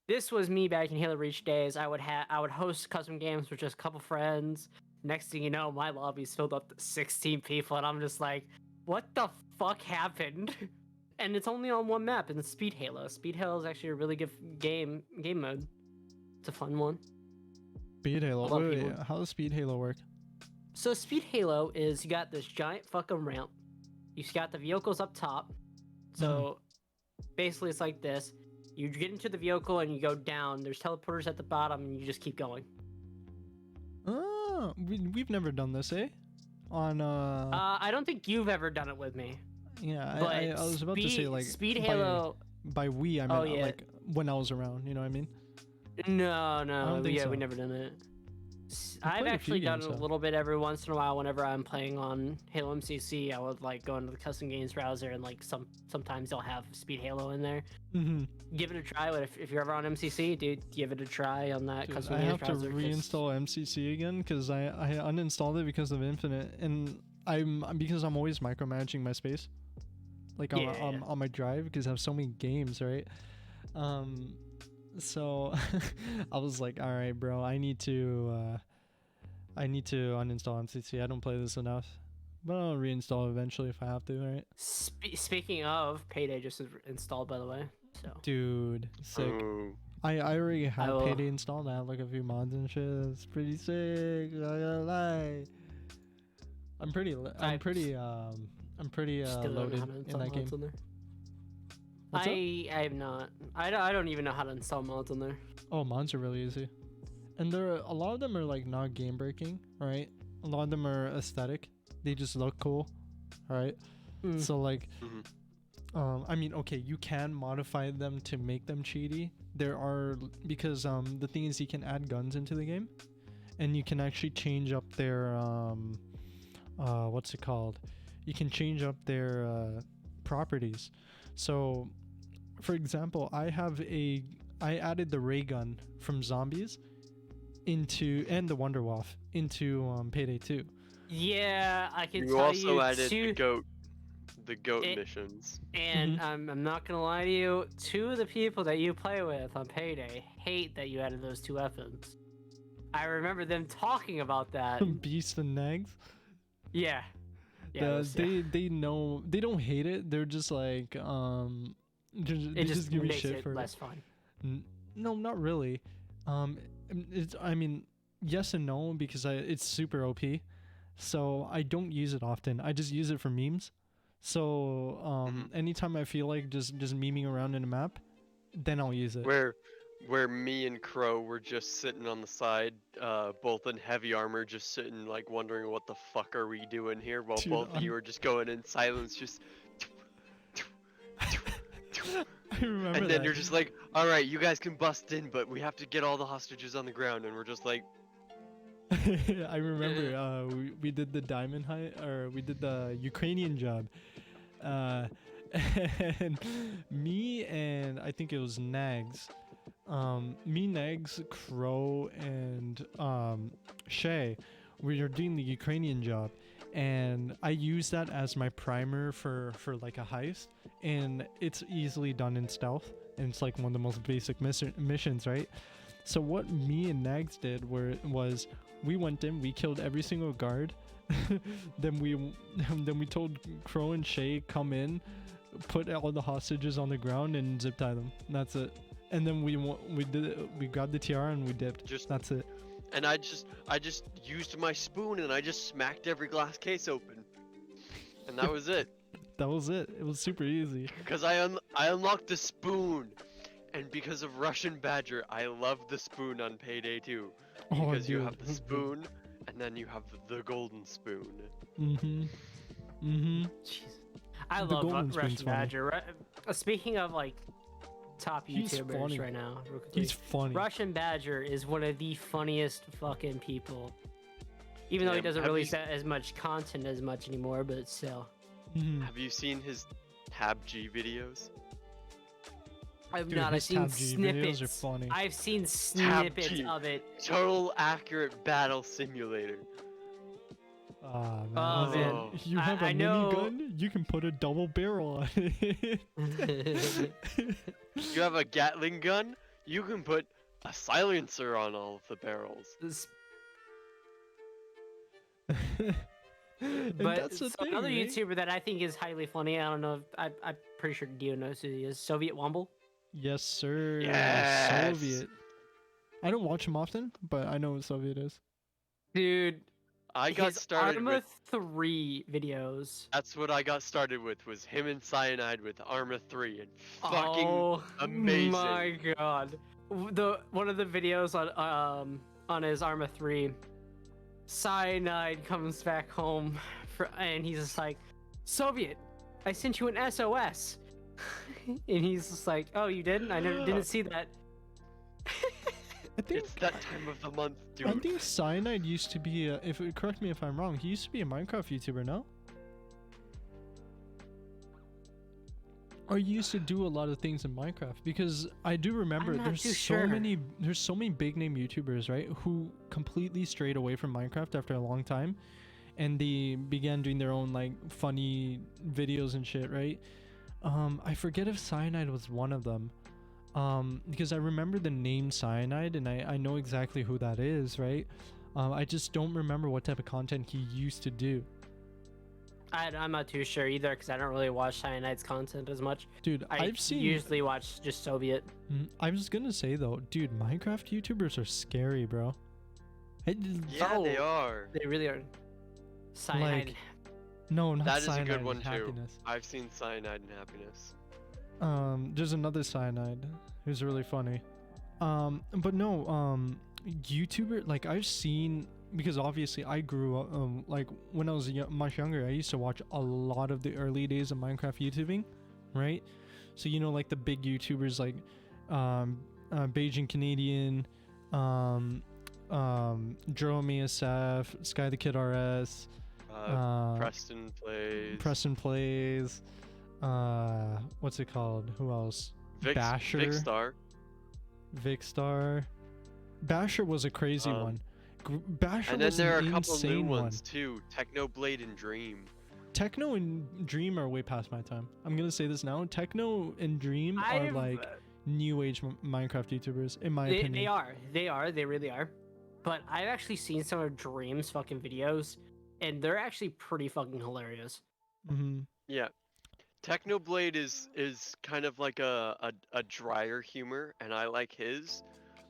This was me back in Halo Reach days. I would host custom games with just a couple friends. Next thing you know, my lobby's filled up to 16 people, and I'm just like, what the fuck happened? And it's only on one map, and it's Speed Halo. Speed Halo is actually a really good game mode. It's a fun one. Speed Halo. A lot of Wait, people- how does Speed Halo work? So Speed Halo is you got this giant fucking ramp. You got the vehicles up top. So basically it's like this. You get into the vehicle and you go down. There's teleporters at the bottom and you just keep going. Oh, we've never done this, eh? On I don't think you've ever done it with me. yeah, But I was about to say like Speed by- Halo. By we, I meant like when I was around. You know what I mean? No, don't think so. we never done it. I've I've played a actually few done games, it a though. little bit every once in a while. Whenever I'm playing on Halo MCC, I would like go into the custom games browser and like sometimes they'll have Speed Halo in there. Mm-hmm. Give it a try. If you're ever on MCC, dude, give it a try on that custom I games have to browser. 'cause- reinstall MCC again because I uninstalled it because of Infinite, and I'm always micromanaging my space, like on my drive because I have so many games, right? So I was like, all right, bro, I need to uninstall MCC. I don't play this enough, but I'll reinstall it eventually if I have to, right? Speaking of, Payday just is installed, by the way. So Dude, sick. Oh, I already have will- Payday installed. I have like a few mods and shit. It's pretty sick. Not gonna lie. I'm pretty still don't know loaded how to in install that game. mods on there. What's up? I have not. I don't even know how to install mods on there. Oh, mods are really easy, and a lot of them are like not game breaking, right? A lot of them are aesthetic. They just look cool, right? Mm. So like, Mhm. I mean, okay, you can modify them to make them cheaty. There are because the thing is you can add guns into the game, and you can actually change up their what's it called? You can change up their properties. So, for example, I added the ray gun from Zombies and the Wonderwaff into Payday 2. Yeah, I can You tell also you added two, the goat It- missions. and I'm not gonna lie to you. Two of the people that you play with on Payday hate that you added those two weapons. I remember them talking about that. Beast and Nags. Yeah. Yeah. They know they don't hate it. They're just like they it just give me makes shit it for less fun. No, not really. I mean, yes and no because it's super OP. So I don't use it often. I just use it for memes. So anytime I feel like just memeing around in a map, then I'll use it. Where me and Crow were just sitting on the side, both in heavy armor, just sitting like wondering what the fuck are we doing here, while Dude, both of you were just going in silence, just. I remember And then that. you're just like, all right, you guys can bust in, but we have to get all the hostages on the ground, and we're just like, I remember we did the diamond hunt, or we did the Ukrainian job, and me and I think it was Nags, Nags, Crow, and Shea, we were doing the Ukrainian job, and I used that as my primer for like a heist, and it's easily done in stealth, and it's like one of the most basic missions, right? So what me and Nags did was we went in, we killed every single guard, then we told Crow and Shea come in, put all the hostages on the ground and zip tie them. That's it. And then we grabbed the tiara and we dipped. That's it. and I just used my spoon and I just smacked every glass case open, and that was it. That was it. It was super easy. Because I unlocked the spoon, and because of Russian Badger, I love the spoon on Payday 2. Oh, Because you dude. have the spoon, and then you have the golden spoon. Mhm. Mhm. Jeez. I The love Golden Spoon's Russian funny. Badger. Speaking of like top He's YouTubers funny. right now, real quickly, He's funny. Russian Badger is one of the funniest fucking people. Even though he Damn, doesn't have really you- set as much content as much anymore, but still. Mhm. Have you seen his Tab-G videos? I've Dude, not. I've his seen Tab-G videos are snippets. funny. I've seen snippets Tab-G. of it. Total accurate battle simulator. Ah, man. Oh, man. Listen, you I- have I a know- minigun, you can put a double barrel on it. You have a Gatling gun, you can put a silencer on all of the barrels. This- And but that's the so thing, another right? YouTuber that I think is highly funny. I don't know. If, I'm pretty sure Dio knows who he is. Soviet Womble. Yes, sir. Yes. Soviet. I don't watch him often, but I know what Soviet is. Dude, I got his started Arma with 3 videos. that's what I got started with was him and Cyanide with Arma 3 and fucking Oh amazing. my god. One of the videos on his Arma 3, Cyanide comes back home and he's just like, Soviet, I sent you an SOS. And he's just like, oh, you didn't? I didn't see that. I think It's that time of the month, I dude. think Cyanide used to be correct me if I'm wrong, he used to be a Minecraft YouTuber, no? Or you used to do a lot of things in Minecraft because I do remember I'm not there's too so sure. many big name YouTubers, right, who completely strayed away from Minecraft after a long time and they began doing their own like funny videos and shit, right? I forget if Cyanide was one of them. Because I remember the name Cyanide and I know exactly who that is, right? I just don't remember what type of content he used to do. I'm not too sure either because I don't really watch Cyanide's content as much. Dude, I've seen usually watch just Soviet. I was gonna say though, dude, Minecraft YouTubers are scary, bro. Yeah, they Oh. are. They really are. Cyanide. No, not That is a Cyanide, good one too. Happiness. I've seen Cyanide and Happiness. There's another Cyanide who's really funny. But no, YouTuber, like I've seen, because obviously I grew up, like when I was much younger, I used to watch a lot of the early days of Minecraft YouTubing, right? So, you know, like the big YouTubers like, Beijing Canadian, Jerome SF, Sky the Kid RS, Preston plays. Preston Plays, what's it called? Who else? Basher. Vicstar. Vicstar. Basher was a crazy one. Basher And then was there are an a couple new insane one. ones too. Technoblade and Dream. Techno and Dream are way past my time. I'm gonna say this now. Techno and Dream are like new age Minecraft YouTubers, in my opinion. They really are. But I've actually seen some of Dream's fucking videos, and they're actually pretty fucking hilarious. Mm-hmm. Yeah. Technoblade is kind of like a drier humor, and I like his.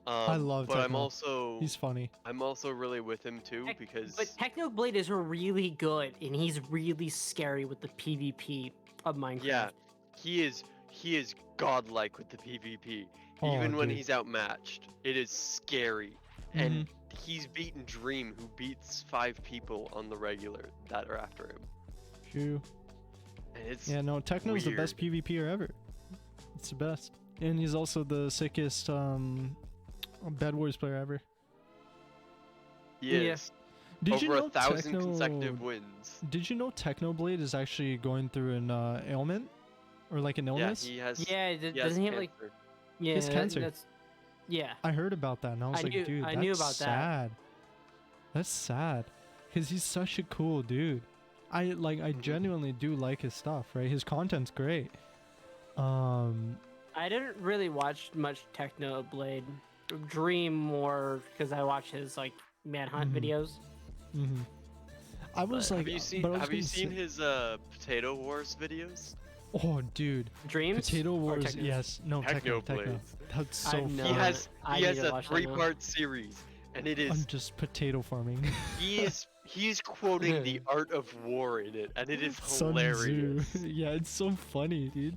I love but Techno. He's funny. I'm also really with him too because But Technoblade is really good, and he's really scary with the PvP of Minecraft. yeah, he is godlike with the PvP. Oh, Even when dude. he's outmatched, it is scary. And he's beaten Dream, who beats 5 people on the regular that are after him. True. And it's Yeah, no, Techno's the best weird. PvPer ever. It's the best. And he's also the sickest Bed Wars player ever. He Yeah. is. Did you Over know 1,000 consecutive wins. Did you know Technoblade is actually going through an ailment? Or like an Yeah, illness? he has. Yeah, he has doesn't he have like cancer. yeah? has cancer. That's, yeah. I heard about that and I was like, dude, I that's knew about that. sad. That's sad. Because he's such a cool dude. I genuinely do like his stuff, right? His content's great. I didn't really watch much Technoblade. Dream more because I watch his like manhunt videos. Mm-hmm. I was like, have you seen but I was have you gonna seen say- his Potato Wars videos? Oh, dude. Dreams. Potato or Wars, Technos? yes. No, Techno. Technoblades. That's so I've funny. No, He has I he need has to a watch that now. 3-part series, and it I'm is just potato farming. he's quoting the art of war in it, and it is Sun hilarious. Tzu. Yeah, it's so funny, dude.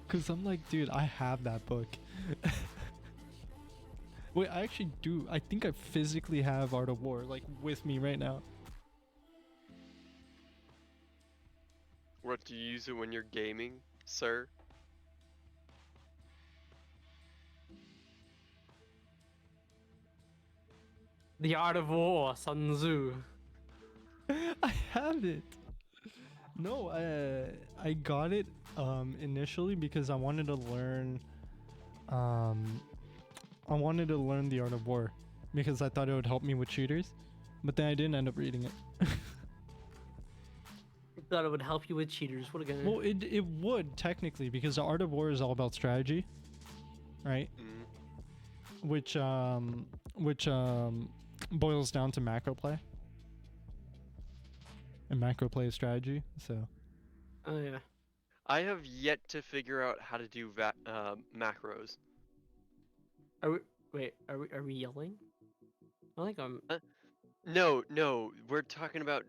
Cause I'm like, dude, I have that book. Wait, I actually do. I think I physically have Art of War, like, with me right now. What do you use it when you're gaming, sir? The Art of War, Sun Tzu. I have it. No, I got it initially because I wanted to learn the art of war because I thought it would help me with shooters, but then I didn't end up reading it. Thought it would help you with cheaters. What a guy. Well, it would technically because the art of war is all about strategy, right? Mm. Which boils down to macro play. And macro play is strategy, so. Oh yeah. I have yet to figure out how to do macros. Are we yelling? I think I'm. No, we're talking about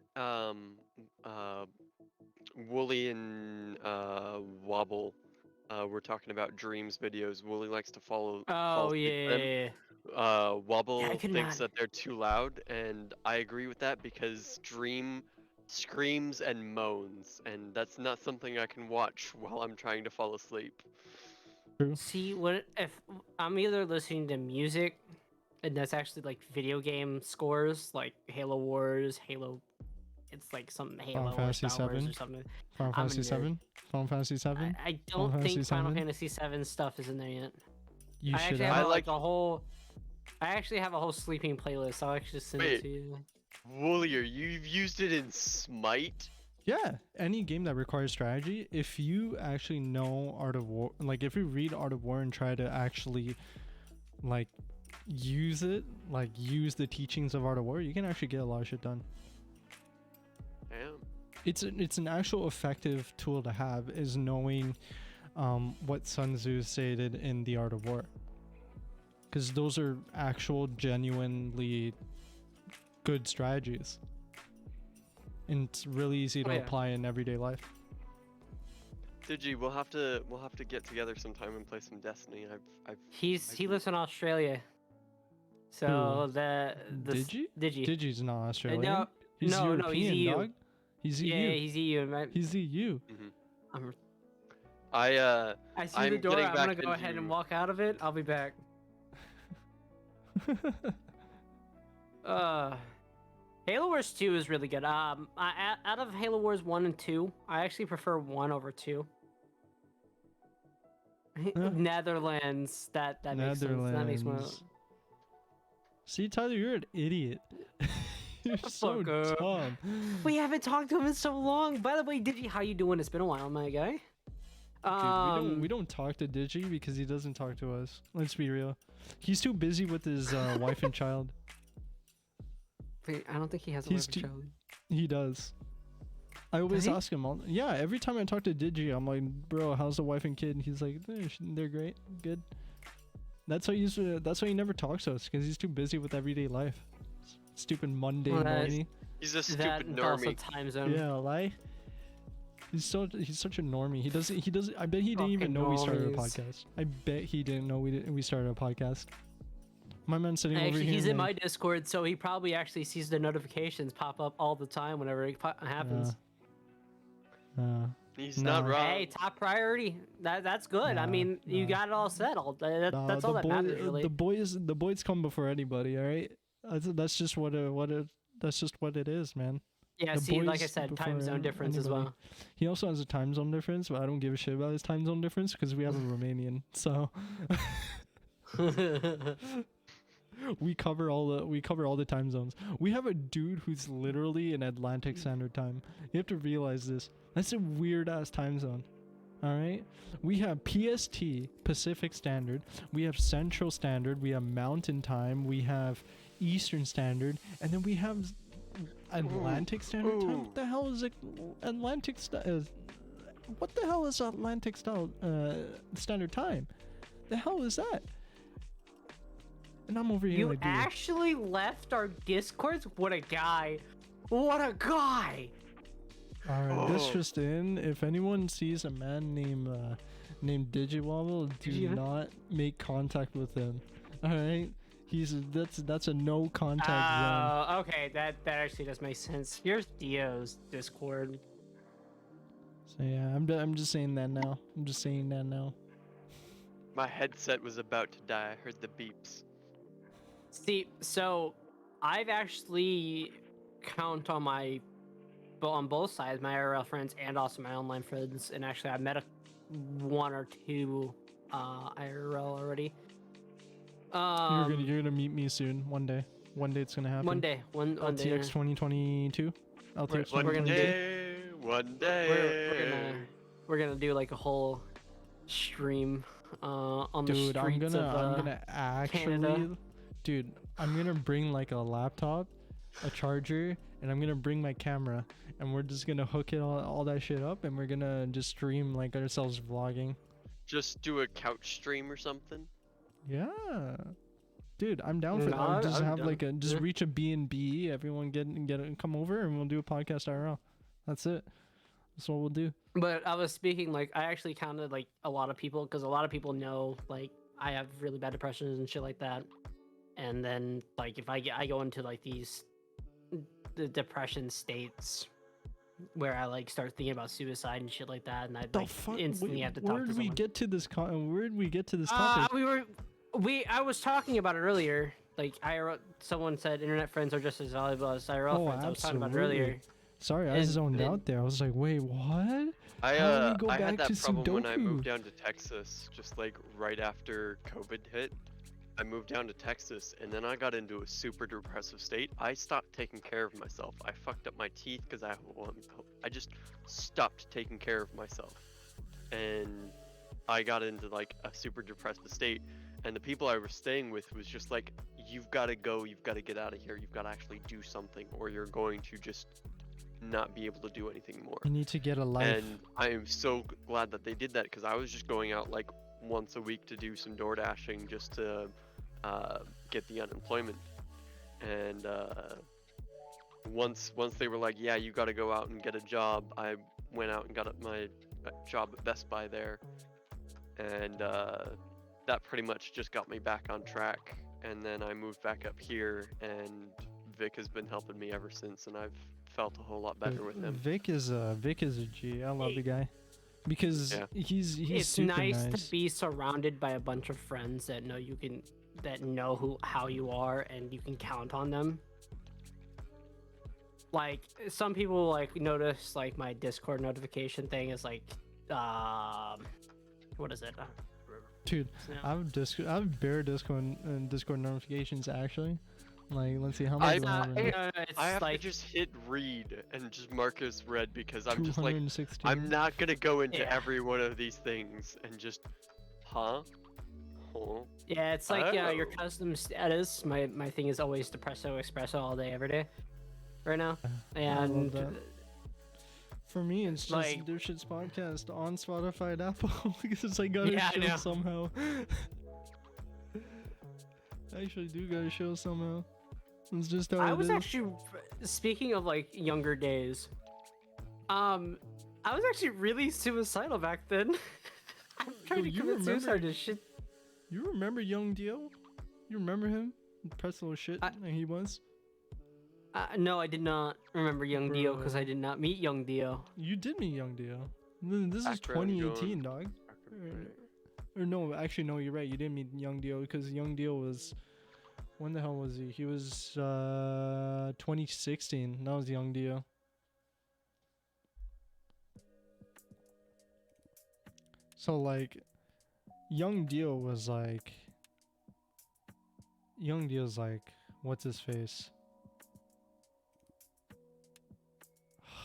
Wooly and Wobble. We're talking about Dreams videos. Wooly likes to fall Oh asleep to them. yeah. Wobble Yeah, I could thinks not. that they're too loud, and I agree with that because Dream screams and moans, and that's not something I can watch while I'm trying to fall asleep. True. See, what if I'm either listening to music, and that's actually like video game scores, like Halo Wars, Halo. It's like some Halo or Fantasy Star Wars 7? or something. Final I'm a Fantasy nerd. 7? Final Fantasy 7? I Final don't Fantasy think Final 7? Fantasy 7 stuff is in there yet. You I should actually have. have I like like- a whole. I actually have a whole sleeping playlist. I'll actually send it Wait. to you. Woolier, you've used it in Smite? Yeah, any game that requires strategy, if you actually know Art of War, like if you read Art of War and try to actually like use it, like use the teachings of Art of War, you can actually get a lot of shit done. Damn. It's an actual effective tool to have is knowing what Sun Tzu stated in the Art of War. Because those are actual genuinely good strategies. And it's really easy to Oh, yeah. apply in everyday life. Digi, we'll have to get together sometime and play some Destiny. He lives in Australia. So Who? the Digi? Digi. Digi's not Australian. No, he's no, European, he's EU. dog. He's EU. Yeah, he's EU. Man. He's EU. I'm, I I see I'm the door. getting I'm gonna back go ahead and into- walk out of it. I'll be back. Halo Wars 2 is really good. Out of Halo Wars 1 and 2, I actually prefer 1 over 2. Huh. Netherlands. That makes sense. That makes more. Netherlands. See, Tyler, you're an idiot. You're so Fuck up. dumb. We haven't talked to him in so long. By the way, Digi, how you doing? It's been a while, my guy. Dude, we don't talk to Digi because he doesn't talk to us. Let's be real. He's too busy with his wife and child. Wait, I don't think he has a He's wife and too- child. He does. I always he? ask him. Yeah, every time I talk to Digi, I'm like, "Bro, how's the wife and kid?" And he's like, "They're great, good." That's why he never talks to us because he's too busy with everyday life. Stupid mundane Well, that is- normie. he's a That stupid and also normie. time zone. Yeah, lie. He's such a normie. He doesn't. I bet he didn't even Fucking know we started a normies. podcast. I bet he didn't know we started a podcast. My man's sitting over Actually, here. he's in my like, Discord, so he probably actually sees the notifications pop up all the time whenever it happens. He's No. not wrong. Hey, top priority. That's good. I Nah, mean, you nah. got it all settled. That's the all that boy- matters, really. The boys come before anybody. All right. That's just what it is, man. Yeah, The see, like I boys said, time before zone difference as anybody. well. He also has a time zone difference, but I don't give a shit about his time zone difference because we have a Romanian. So we cover all the time zones. We have a dude who's literally in Atlantic Standard Time. You have to realize this. That's a weird ass time zone. All right. We have PST, Pacific Standard. We have Central Standard. We have Mountain Time. We have Eastern Standard, and then we have Atlantic Standard Time. What the hell is Atlantic? What the hell is Atlantic Standard Time? The hell is that? And I'm over here You like, dude, actually left our Discords? What a guy. What a guy. all right, this Oh. just in. If anyone sees a man named Digiwobble, do you- not make contact with him. All right, that's a no contact zone. Okay, that actually does make sense. Here's Dio's Discord. So yeah, I'm just saying that now. I'm just saying that now. My headset was about to die. I heard the beeps. See, so I've actually count on on both sides, my IRL friends and also my online friends, and actually I met one or two IRL already. You're gonna meet me soon. One day. One day it's gonna happen. One day. One day. LTX 2022. LTX We're gonna 2022. One day. We're gonna do like a whole stream on the Dude, streets of I'm gonna actually, Canada. dude, I'm gonna bring like a laptop, a charger, and I'm gonna bring my camera, and we're just gonna hook it all that shit up, and we're gonna just stream like ourselves vlogging. Just do a couch stream or something. Yeah, dude, I'm down for that. Nah, Just I'm have down. like a Yeah. reach a B&B. Everyone come over, and we'll do a podcast IRL. That's it. That's what we'll do. But I was speaking like I actually counted like a lot of people because a lot of people know like I have really bad depression and shit like that. And then like if I go into like the depression states where I like start thinking about suicide and shit like that, and I The like fuck? instantly have to talk Where to did we someone. get to this? Where did we get to this topic? I was talking about it earlier. Like someone said internet friends are just as valuable as IRL friends. I was talking about it earlier. Sorry, I And- zoned and- out there. I was like, wait, what? I How do we go I back had that to problem when I Sudoku? moved down to Texas, just like right after COVID hit. I moved down to Texas, and then I got into a super depressive state. I stopped taking care of myself. I fucked up my teeth because I just stopped taking care of myself, and I got into like a super depressive state. And the people I was staying with was just like, you've got to go, you've got to get out of here, you've got to actually do something, or you're going to just not be able to do anything more. You need to get a life. And I am so glad that they did that, because I was just going out like once a week to do some door dashing just to get the unemployment. And once they were like, yeah, you got to go out and get a job, I went out and got my job at Best Buy there, and that pretty much just got me back on track. And then I moved back up here, and Vic has been helping me ever since, and I've felt a whole lot better with him. Vic is a G. I love the guy because Yeah. he's It's super nice to be surrounded by a bunch of friends that know how you are and you can count on them. Like some people like notice like my Discord notification thing is like what is it? Dude, Yeah. I have bare Discord notifications actually. Like, let's see how much do I have right now? It's I have like to just hit read and just mark as read, because I'm just like, 216. I'm not gonna go into Yeah. every one of these things and just, huh? yeah, it's like your Oh. custom status. My thing is always depresso espresso all day every day right now. And that. For me, it's just like- D.I.P.S.H.I.T.S Podcast on Spotify and Apple because I got Yeah, I a show know. somehow. I actually do got a show somehow. It's just how I it was is. actually speaking of like younger days. I was actually really suicidal back then. I'm trying to you commit remember- suicide to shit. You remember Young Dio? You remember him? Press little shit I- like he was. No, I did not remember Young Dio because Bro. I did not meet Young Dio. You did meet Young Dio. This is Background 2018, going. dog. Or no, actually no, you're right. You didn't meet Young Dio because Young Dio was. When the hell was he? He was 2016. That was Young Dio. So like, Young Dio was like. Young Dio's like, what's his face?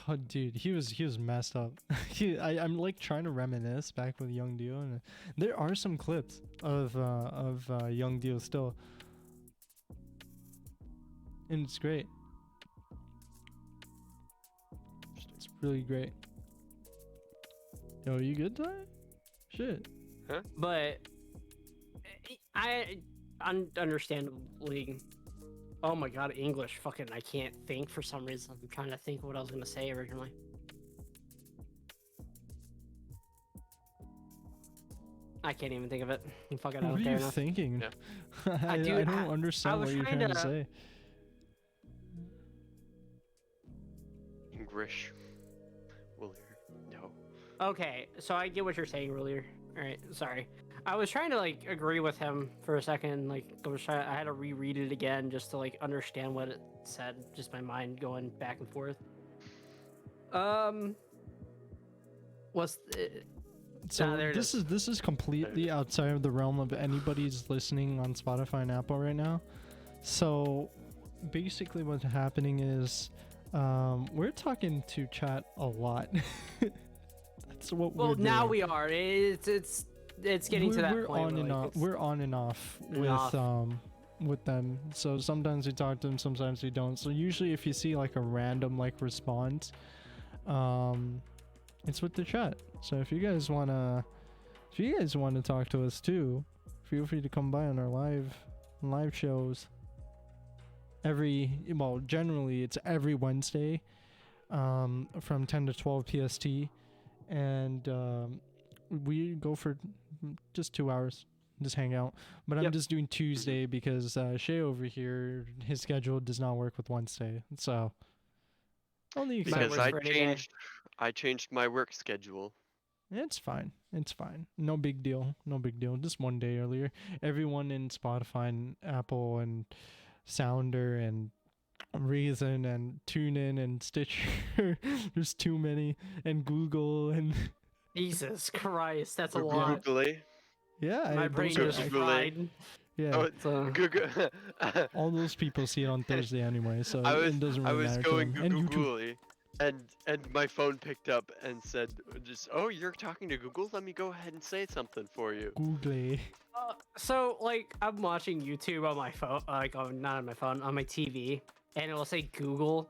Oh, dude, he was messed up. I'm like trying to reminisce back with Young Dio, and there are some clips of Young Dio still, and it's great. It's really great. Yo, you good, Ty? Shit. But I understandably. Oh my god, English. Fucking, I can't think for some reason. I'm trying to think of what I was gonna say originally. I can't even think of it. Fuck it, I What don't are care you enough. thinking? Yeah. I Dude, don't I understand was what you're trying trying to to- say. English. Will here. No. Okay, so I get what you're saying earlier. All right, sorry. I was trying to like agree with him for a second. Like I had to reread it again just to like understand what it said. Just my mind going back and forth. What's the, So there it this is. is this is completely outside of the realm of anybody's listening on Spotify and Apple right now. So basically what's happening is we're talking to chat a lot. That's what we're doing. Now we are. It's getting to that we're point. on where, and like, off. it's We're on and off with them. So sometimes we talk to them, sometimes we don't. So usually if you see like a random like response, it's with the chat. So if you guys wanna talk to us too, feel free to come by on our live shows. Generally it's every Wednesday, from 10 to 12 PST, and we go for just 2 hours, just hang out. But I'm just doing Tuesday because Shea over here, his schedule does not work with Wednesday, so only exception. Because I changed my work schedule. It's fine. No big deal. Just one day earlier. Everyone in Spotify and Apple and Sounder and Reason and TuneIn and Stitcher, there's too many, and Google and Jesus Christ, that's a lot. Googly. yeah, My brain are just actually- fried. yeah. Oh, So, Google. All those people see it on Thursday anyway, so I it doesn't was really matter to going them. And YouTube. Googly, and my phone picked up and said, "Oh, you're talking to Google? Let me go ahead and say something for you." Google. so like I'm watching YouTube on my phone, like not on my phone, on my TV, and it will say Google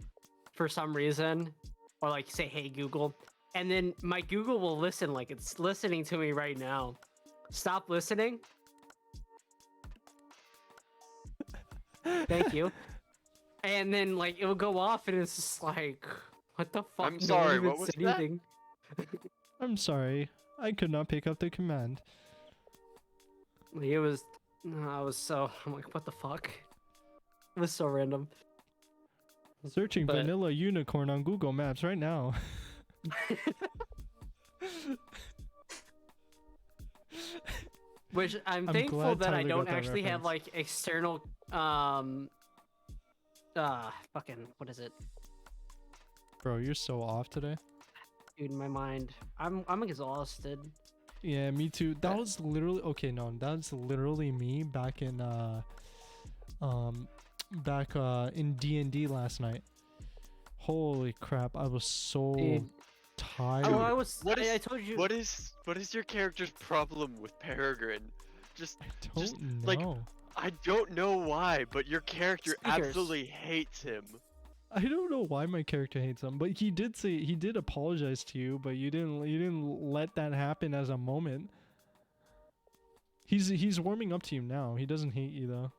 for some reason, or like say Hey Google, and then my Google will listen like it's listening to me right now. Stop listening. Thank you. And then like it will go off, and it's just like, what the fuck? I'm No one sorry, even what was said that? anything. I'm sorry, I could not pick up the command. Like, it was, I'm like, what the fuck? It was so random. Searching But- vanilla unicorn on Google Maps right now. Which I'm I'm thankful glad that I Tyler don't got that actually have reference. like external fucking what is it? Bro, you're so off today. Dude, in my mind. I'm exhausted. Yeah, me too. That was literally that's literally me back in in D&D last night. Holy crap, I was so Dude. tired. Oh, I was What is I told you what is your character's problem with Peregrine? Just I don't just, know. like, I don't know why, but your character Speakers. absolutely hates him. I don't know why my character hates him, but he did apologize to you, but you didn't let that happen as a moment. He's warming up to you now. He doesn't hate you though.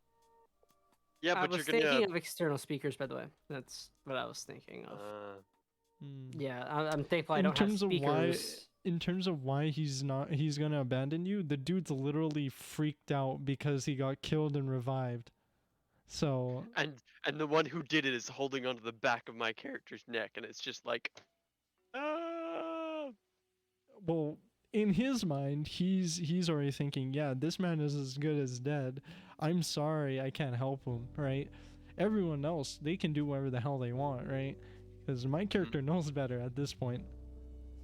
Yeah, I but was you're gonna. thinking of external speakers, by the way. That's what I was thinking of. Yeah, I'm thankful I In don't have terms of why- speakers. In terms of why he's gonna abandon you, the dude's literally freaked out because he got killed and revived. So And the one who did it is holding onto the back of my character's neck, and it's just like, ah! well, in his mind, he's already thinking, yeah, this man is as good as dead. I'm sorry, I can't help him, right? Everyone else, they can do whatever the hell they want, right? Because my character knows better at this point.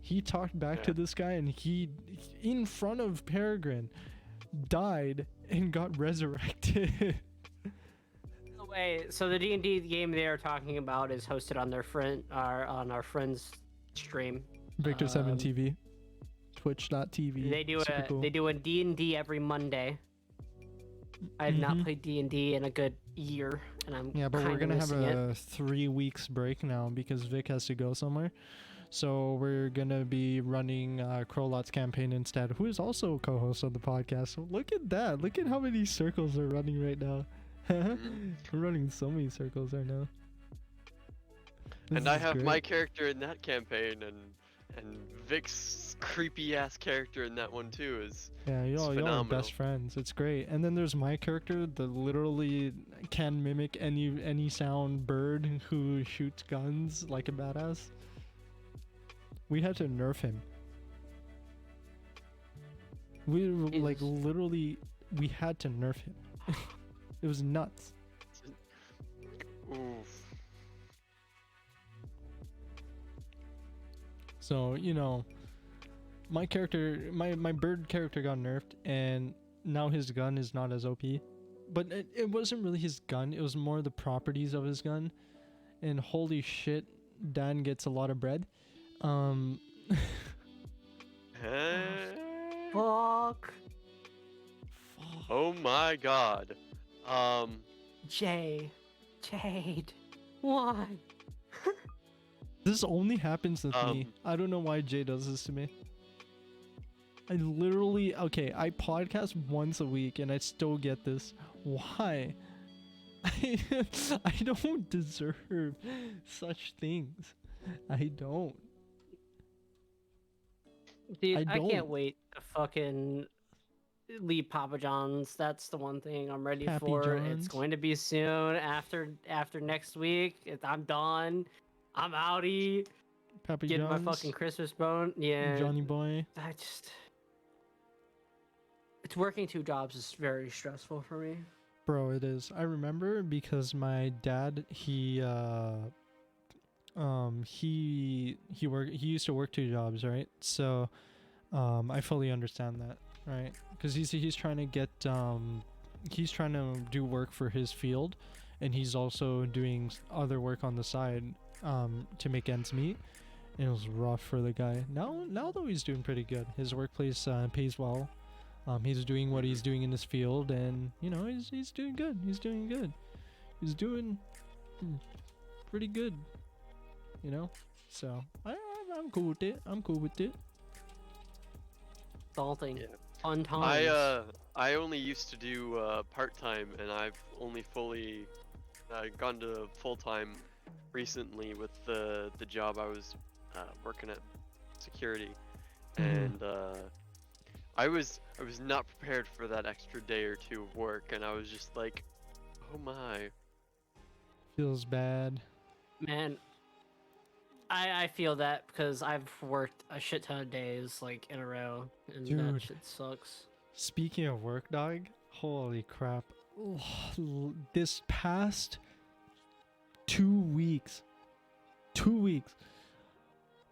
He talked back to this guy, and he, in front of Peregrine, died and got resurrected. Way, so the D&D game they are talking about is hosted on their on our friend's stream. Victor7 TV, Twitch.tv. They do a D&D every Monday. I have not played D&D in a good year, and I'm Yeah, but we're kinda gonna have missing it. a 3 weeks break now because Vic has to go somewhere. So we're gonna be running Crowlot's campaign instead, who is also a co-host of the podcast. So look at that! Look at how many circles we're running right now. We're running so many circles right now. And This I is have great. my character in that campaign, and Vic's creepy ass character in that one too is. Yeah, y'all are phenomenal. best friends. It's great. And then there's my character that literally can mimic any sound bird who shoots guns like a badass. We had to nerf him. We were, like Jesus. literally, we had to nerf him. It was nuts. Oof. So my character, my bird character got nerfed, and now his gun is not as OP. But it wasn't really his gun; it was more the properties of his gun. And holy shit, Dan gets a lot of bread. Um, Fuck. Oh my god. Jade. Why? this only happens with me. I don't know why Jay does this to me. I literally, I podcast once a week and I still get this. Why? I don't deserve such things. I don't. Dude, I I can't don't. wait to fucking leave Papa John's. That's the one thing I'm ready Pappy for. It's John's. going to be soon after next week. I'm done. I'm outie. Pappy Getting John's. my fucking Christmas bone. Yeah. Johnny boy. It's working 2 jobs is very stressful for me. Bro, it is. I remember because my dad, he used to work 2 jobs, right? So I fully understand that, right? Because he's trying to get he's trying to do work for his field, and he's also doing other work on the side to make ends meet. And it was rough for the guy. Now though, he's doing pretty good. His workplace pays well. He's doing what he's doing in his field, and he's doing good. He's doing good. He's doing pretty good. So I'm cool with it. I'm cool with it. Salting. Yeah. Fun times. I only used to do part-time, and I've only fully gone to full-time recently with the job I was working at security. And I was not prepared for that extra day or 2 of work, and I was just like, oh my. Feels bad. Man, I feel that because I've worked a shit ton of days like in a row, and that Dude. shit sucks. Speaking of work, dog, holy crap. This past 2 weeks,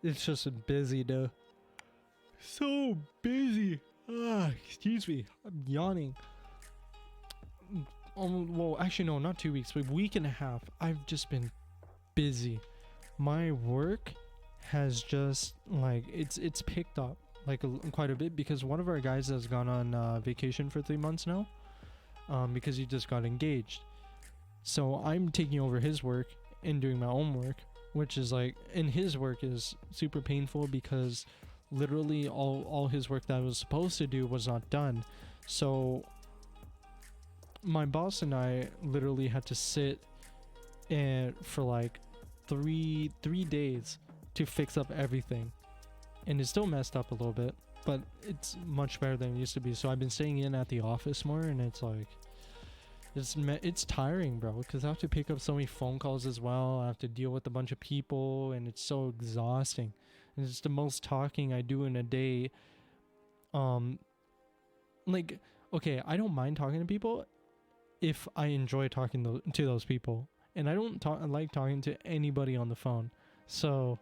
it's just been busy, dude. So busy. Excuse me, I'm yawning. Well, actually, no, not 2 weeks, but a week and a half. I've just been busy. My work has just it's picked up quite a bit, because one of our guys has gone on vacation for 3 months now, because he just got engaged. So I'm taking over his work and doing my own work, which is and his work is super painful because literally all his work that I was supposed to do was not done. So my boss and I literally had to sit and for 3 days to fix up everything, and it's still messed up a little bit, but it's much better than it used to be. So I've been staying in at the office more, and it's tiring, bro, because I have to pick up so many phone calls as well. I have to deal with a bunch of people, and it's so exhausting. And it's the most talking I do in a day. Okay, I don't mind talking to people if I enjoy talking to those people, and I don't like talking to anybody on the phone. So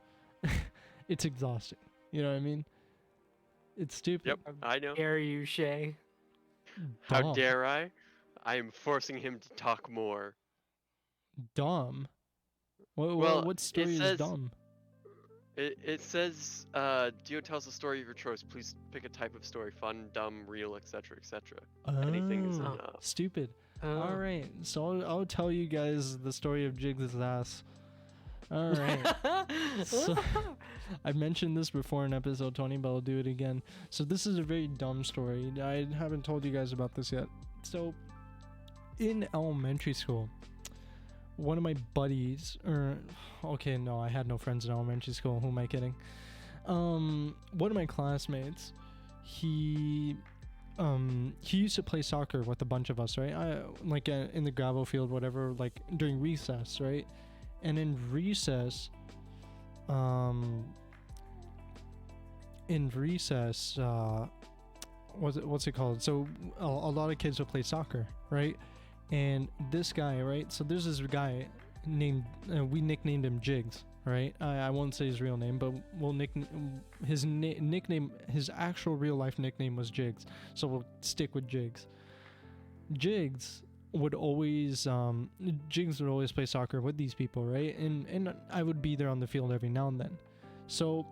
it's exhausting. You know what I mean? It's stupid. Yep, I know. Dare you, Shea? How Dumb. dare I? I am forcing him to talk more. Dumb. Well, What story it is says, dumb? It says, Dio tells a story of your choice. Please pick a type of story: fun, dumb, real, etc., etc. Anything is Oh, enough. stupid. All right, so I'll tell you guys the story of Jigs' ass. All right. So, I mentioned this before in episode 20, but I'll do it again. So this is a very dumb story. I haven't told you guys about this yet. So in elementary school, one of my buddies, I had no friends in elementary school. Who am I kidding? One of my classmates, he used to play soccer with a bunch of us, right? In the gravel field, whatever, during recess, right? And in recess, what's it called? So a lot of kids will play soccer, right? And this guy, right? So there's this guy named we nicknamed him Jigs, right? I won't say his real name, but we'll nickname his actual real life nickname was Jigs, so we'll stick with Jigs. Jigs would always play soccer with these people, right? And I would be there on the field every now and then. So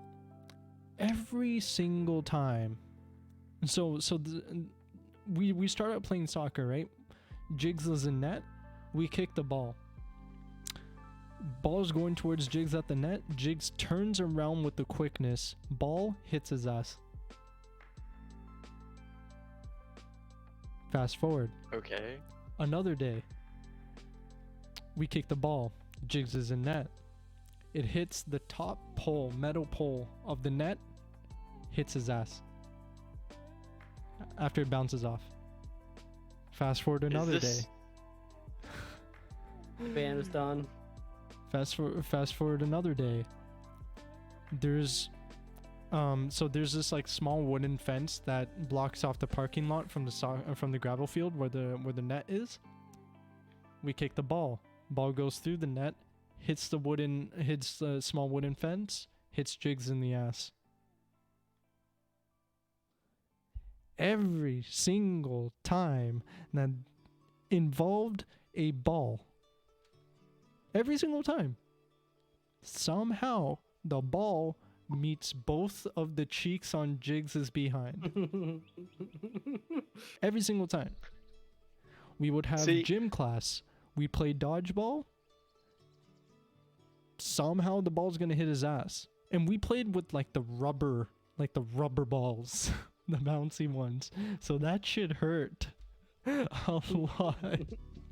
every single time, we start out playing soccer, right? Jigs is in net, we kick the ball. Ball's going towards Jigs at the net. Jigs turns around with the quickness. Ball hits his ass. Fast forward. Okay. Another day. We kick the ball. Jigs is in net. It hits the top pole, metal pole of the net. Hits his ass. After it bounces off. Fast forward another day. Ban is done. Fast forward another day. There's there's this like small wooden fence that blocks off the parking lot from the gravel field where the net is. We kick the ball. Ball goes through the net, hits the small wooden fence, hits Jigs in the ass. Every single time that involved a ball. Every single time. Somehow the ball meets both of the cheeks on Jigs's behind. Every single time. We would have gym class. We play dodgeball. Somehow the ball's gonna hit his ass. And we played with like the rubber balls. The bouncy ones. So that shit hurt a lot.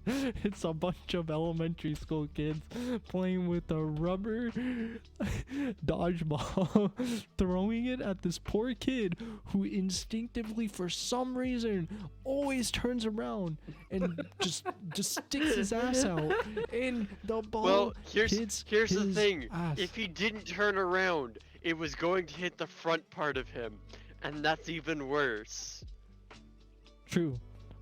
It's a bunch of elementary school kids playing with a rubber dodgeball, throwing it at this poor kid who instinctively, for some reason, always turns around and just sticks his ass out. And the ball here's the thing. Ass. If he didn't turn around, it was going to hit the front part of him, and that's even worse. True.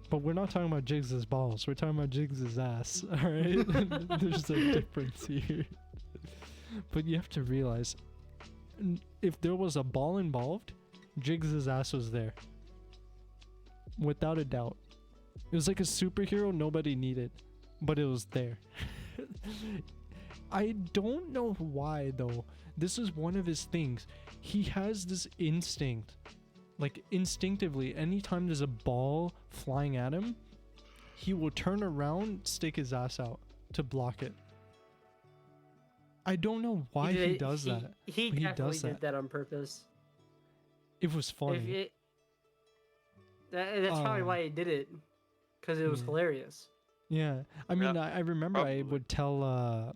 But we're not talking about Jigs' balls. We're talking about Jigs' ass. All right? There's a difference here. But you have to realize, if there was a ball involved, Jigs' ass was there. Without a doubt. It was like a superhero nobody needed. But it was there. I don't know why, though. This is one of his things. He has this instinct. Like, instinctively, anytime there's a ball flying at him, he will turn around, stick his ass out to block it. I don't know why he does that. He definitely did that on purpose. It was funny. That's probably why he did it. Because it was hilarious. Yeah. I mean, I remember I would tell...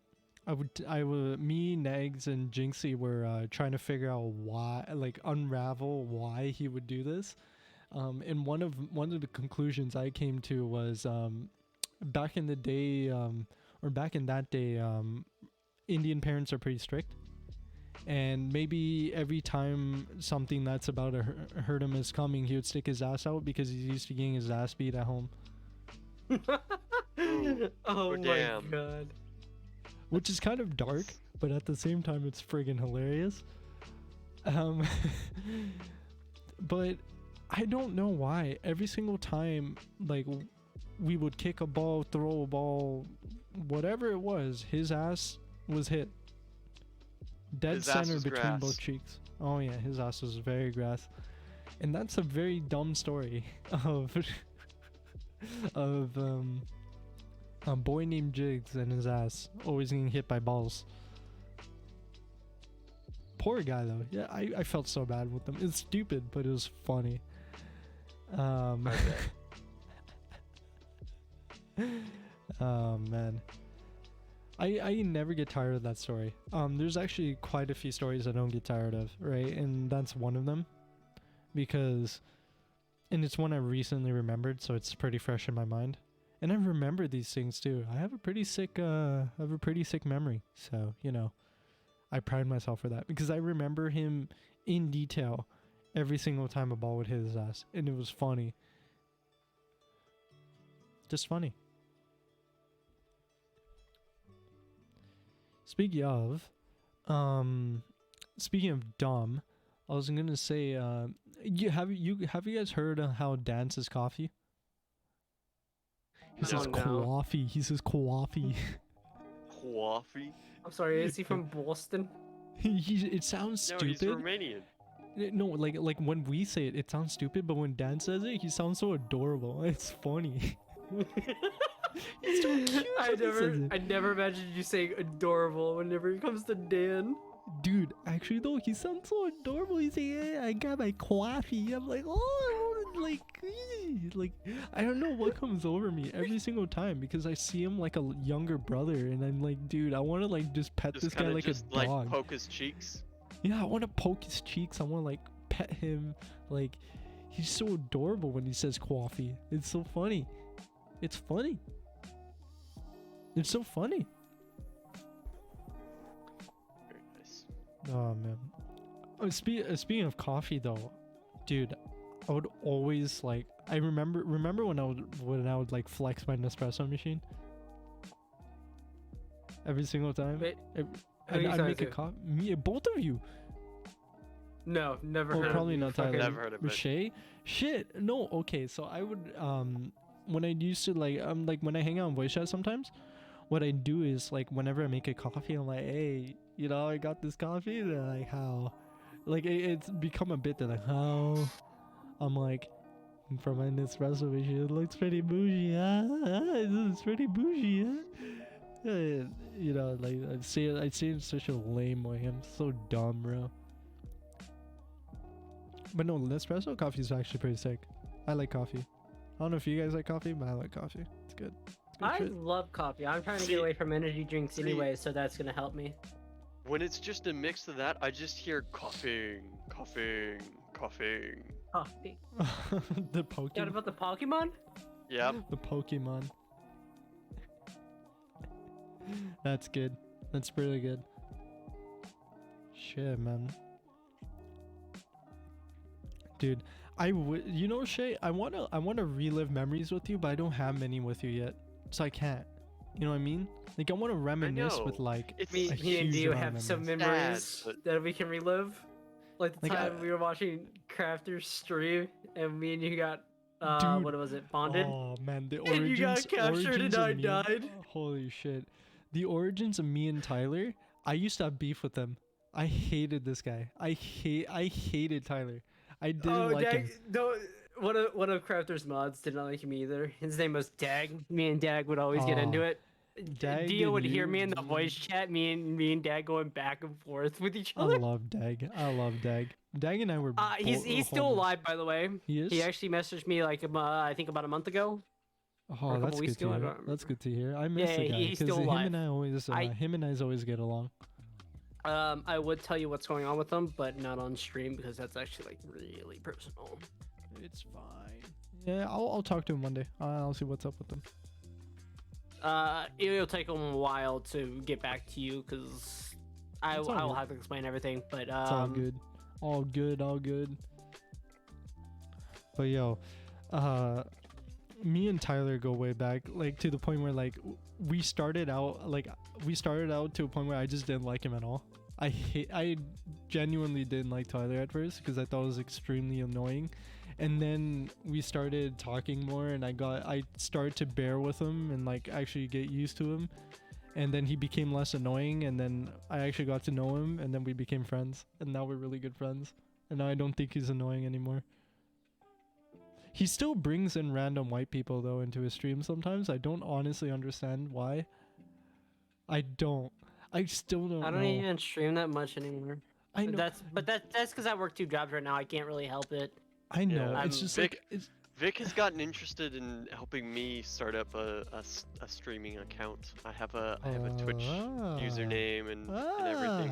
me, Nags, and Jinxie were trying to figure out why, like unravel why he would do this. And one of the conclusions I came to was back in the day, or back in that day, Indian parents are pretty strict. And maybe every time something that's about to hurt him is coming, he would stick his ass out because he's used to getting his ass beat at home. Oh my god. Which is kind of dark, but at the same time, it's friggin' hilarious. But I don't know why. Every single time, like, we would kick a ball, throw a ball, whatever it was, his ass was hit. Dead center between both cheeks. Oh yeah, his ass was very grass. And that's a very dumb story of a boy named Jigs and his ass always getting hit by balls. Poor guy though. Yeah, I felt so bad with him. It's stupid, but it was funny. Oh man. I never get tired of that story. There's actually quite a few stories I don't get tired of, right? And that's one of them. And it's one I recently remembered, so it's pretty fresh in my mind. And I remember these things too. I have a pretty sick memory. So, I pride myself for that because I remember him in detail every single time a ball would hit his ass, and it was funny. Just funny. Speaking of dumb, I was gonna say, have you guys heard of how Dan says coffee? He says coffee. He says coffee. Coffee? I'm sorry, is he from Boston? It sounds stupid. No, he's Romanian. No, like when we say it, it sounds stupid, but when Dan says it, he sounds so adorable. It's funny. He's so cute. I never imagined you saying adorable whenever it comes to Dan. Dude, actually though, he sounds so adorable. He's like, yeah, I got my coffee. I'm like, oh, like I don't know what comes over me every single time because I see him like a younger brother, and I'm like, dude, I want to like just pet this guy like a dog. Like poke his cheeks. Yeah, I want to poke his cheeks. I want to like pet him. Like, he's so adorable when he says coffee. It's so funny. It's funny. It's so funny. Very nice. Oh man. Oh, speaking of coffee though, dude, I would always like. I remember when I would like flex my Nespresso machine. Every single time. Wait, I'd make a coffee. Me, both of you. No, never heard probably of not Tyler. Never heard of it. Shea? Shit. No, okay. So I would when I used to like when I hang out on voice chat sometimes, what I do is like whenever I make a coffee, I'm like, hey, you know, I got this coffee. They're like, how? Like it's become a bit. They're like, how? I'm like, from my Nespresso machine, it looks pretty bougie, huh? It's pretty bougie, huh? You know, like I'd say it in such a lame way. I'm so dumb, bro. But no, Nespresso coffee is actually pretty sick. I like coffee. I don't know if you guys like coffee, but I like coffee. It's good. I love coffee. I'm trying to get away from energy drinks anyway, so that's gonna help me. When it's just a mix of that, I just hear coughing, coughing, coughing. Coffee. The Pokemon. What about the Pokemon? Yeah. The Pokemon. That's good. That's really good. Shit, man. Dude, you know, Shea, I wanna relive memories with you, but I don't have many with you yet, so I can't. You know what I mean? Like I want to reminisce with like. Me and you have some memories that we can relive. Like the time we were watching Crafter's stream, and me and you got dude, what was it, bonded? Oh man, the origins. And you got captured and I died. Holy shit! The origins of me and Tyler. I used to have beef with them. I hated this guy. I hated Tyler. I didn't like him. No, one of Crafter's mods did not like him either. His name was Dag. Me and Dag would always get into it. Dio would hear me in the voice chat. Me and Dag going back and forth with each other. I love Dag. Dag and I were. He's still alive, by the way. He is. He actually messaged me like I think about a month ago. Oh, that's good to hear. That's good to hear. I miss the guy because him and I always always get along. I would tell you what's going on with them, but not on stream because that's actually like really personal. It's fine. Yeah, I'll talk to him one day. I'll see what's up with them. It'll take them a while to get back to you because I will have to explain everything. But it's all good. But yo, me and Tyler go way back, like to the point where like we started out to a point where I just didn't like him at all. I genuinely didn't like Tyler at first because I thought it was extremely annoying, and then we started talking more, and I started to bear with him and like actually get used to him, and then he became less annoying, and then I actually got to know him, and then we became friends, and now we're really good friends, and now I don't think he's annoying anymore. He still brings in random white people though into his stream sometimes. I don't honestly understand why. I still don't know. I don't even stream that much anymore. I know. That's because I work 2 jobs right now. I can't really help it. I know. Yeah, it's just Vic has gotten interested in helping me start up a streaming account. I have a Twitch username and everything.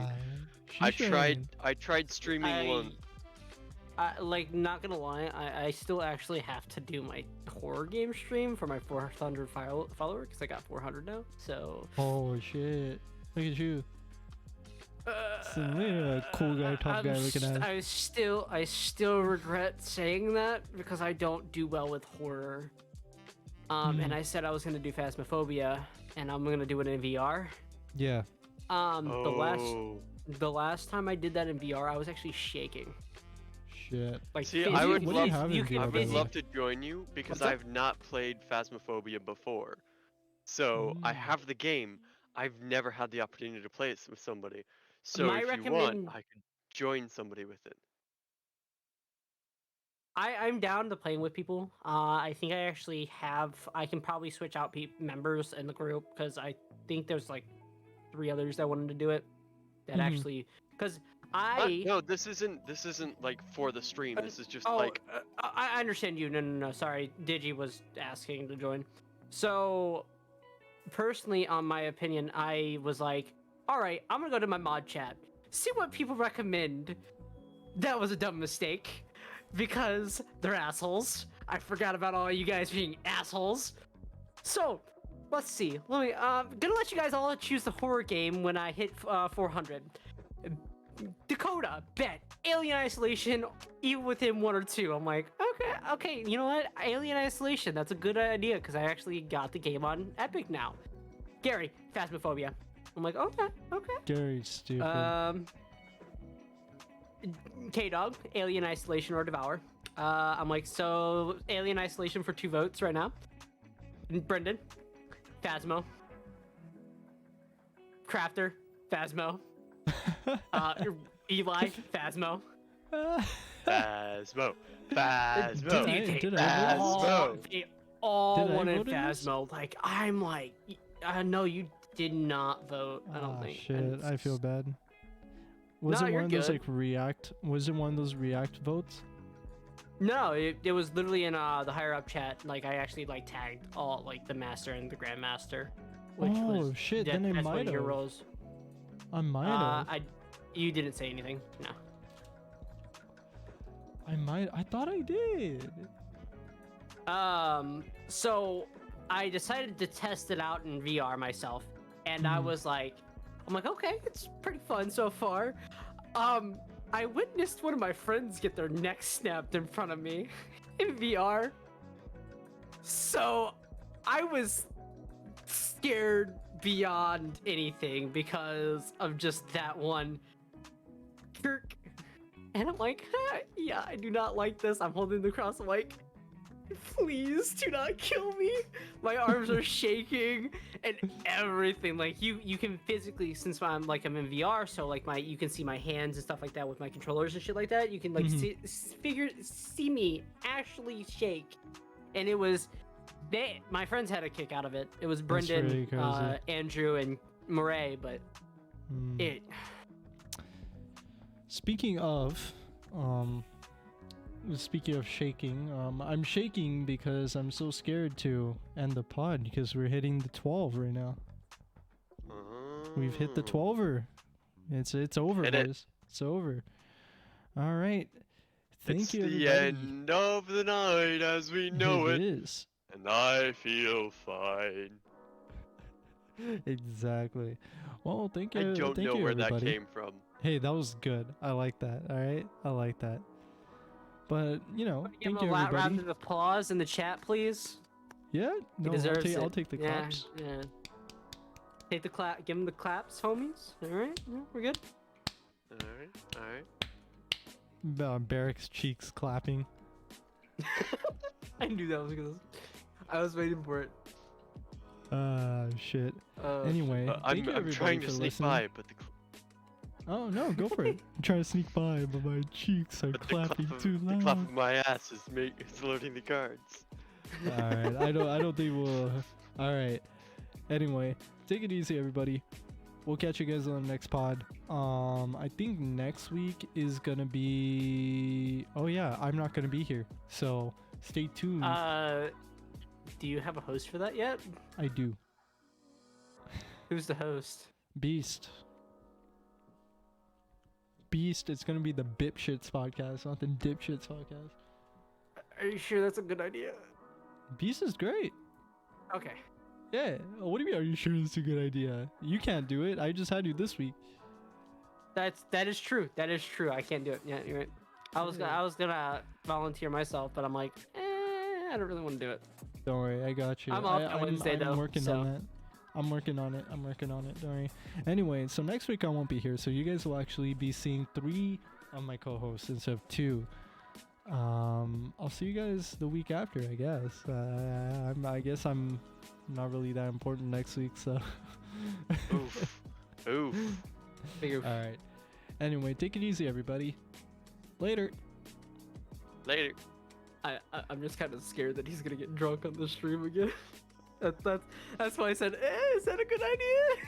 I tried streaming one. Like, not gonna lie, I still actually have to do my horror game stream for my 400 follower because I got 400 now. So. Oh shit! Look at you. Some cool guy, tough guy looking at. I still regret saying that because I don't do well with horror. And I said I was gonna do Phasmophobia, and I'm gonna do it in VR. Yeah. The last time I did that in VR, I was actually shaking. Shit. Like, See, I would What do you love, have in VR, I would by the way? love to join you because What's up? I've not played Phasmophobia before. So I have the game. I've never had the opportunity to play it with somebody. So My if you want, recommend- I could join somebody with it. I'm down to playing with people. I think I can probably switch out members in the group because I think there's like 3 others that wanted to do it. That actually, because No, this isn't like for the stream. This is just I understand you. No. Sorry, Digi was asking to join. So, personally, on my opinion, I was like, all right, I'm gonna go to my mod chat, see what people recommend. That was a dumb mistake because they're assholes. I forgot about all you guys being assholes. So, let's see. Gonna let you guys all choose the horror game when I hit 400. Dakota, bet Alien Isolation, even within 1 or 2. I'm like, okay, you know what? Alien Isolation, that's a good idea because I actually got the game on Epic now. Gary, Phasmophobia. I'm like, okay. Gary's stupid. K-Dog, Alien Isolation or Devour. I'm like, so Alien Isolation for 2 votes right now. Brendan, Phasmo. Crafter, Phasmo. Eli, Phasmo. Phasmo. Did I vote? They all Did I wanted vote in this? Phasmo. Like, I'm like, no, you did not vote. I don't think. Shit, And I feel bad. Was No, it you're one of those good. like React? Was it one of those React votes? No, it was literally in the higher up chat. Like, I actually like tagged all like the master and the grandmaster. Which was Shit, then I that's one might of your have. roles. I might have. You didn't say anything. No. I thought I did. So I decided to test it out in VR myself, and I'm like, okay, it's pretty fun so far. I witnessed one of my friends get their neck snapped in front of me in VR. So I was scared beyond anything because of just that one jerk. And I'm like, yeah, I do not like this. I'm holding the cross. I'm like, please do not kill me. My arms are shaking and everything. Like you can physically, since I'm in VR, so like you can see my hands and stuff like that with my controllers and shit like that. You can like see me actually shake, and it was my friends had a kick out of it. It was Brendan, really crazy. Andrew, and Murray, but it. Speaking of shaking, I'm shaking because I'm so scared to end the pod because we're hitting the 12 right now. We've hit the 12er. It's over, boys. It's over. All right. Thank you, everybody. It's the end of the night as we know it. It is. And I feel fine. Exactly. Well, thank you. I don't thank know you, where everybody. that came from. Hey, that was good. I like that. All right, I like that. But Give thank him you, a round everybody. of applause in the chat, please. Yeah, He no, deserves I'll it. take the claps. Yeah. Take the clap. Give him the claps, homies. All right, we're good. All right. Barrick's cheeks clapping. I knew that was gonna. I was waiting for it. Shit. Anyway, thank you, I'm everybody, trying to for sneak listening. by, but Oh no, go for it. I'm trying to sneak by, but my cheeks are clapping too the loud. clap of my ass is loading the cards. All right, I don't think we'll. All right. Anyway, take it easy, everybody. We'll catch you guys on the next pod. I think next week is gonna be. Oh yeah, I'm not gonna be here, so stay tuned. Do you have a host for that yet? I do. Who's the host? Beast. It's gonna be the D.I.P.S.H.I.T.S Podcast, not the D.I.P.S.H.I.T.S Podcast. Are you sure that's a good idea? Beast is great. Okay. Yeah. What do you mean? Are you sure it's a good idea? You can't do it. I just had you this week. That is true. That is true. I can't do it. Yeah, you're right. I was gonna volunteer myself, but I'm like, I don't really want to do it. Don't worry, I got you. I'm off on Wednesday, though, I'm working so. on that. I'm working on it. Don't worry. Anyway, so next week I won't be here, so you guys will actually be seeing 3 of my co-hosts instead of 2. I'll see you guys the week after, I guess. I guess I'm not really that important next week, so. Oof. Oof. Figure. All right. Anyway, take it easy, everybody. Later. Later. I'm just kind of scared that he's gonna get drunk on the stream again. That's why I said, is that a good idea?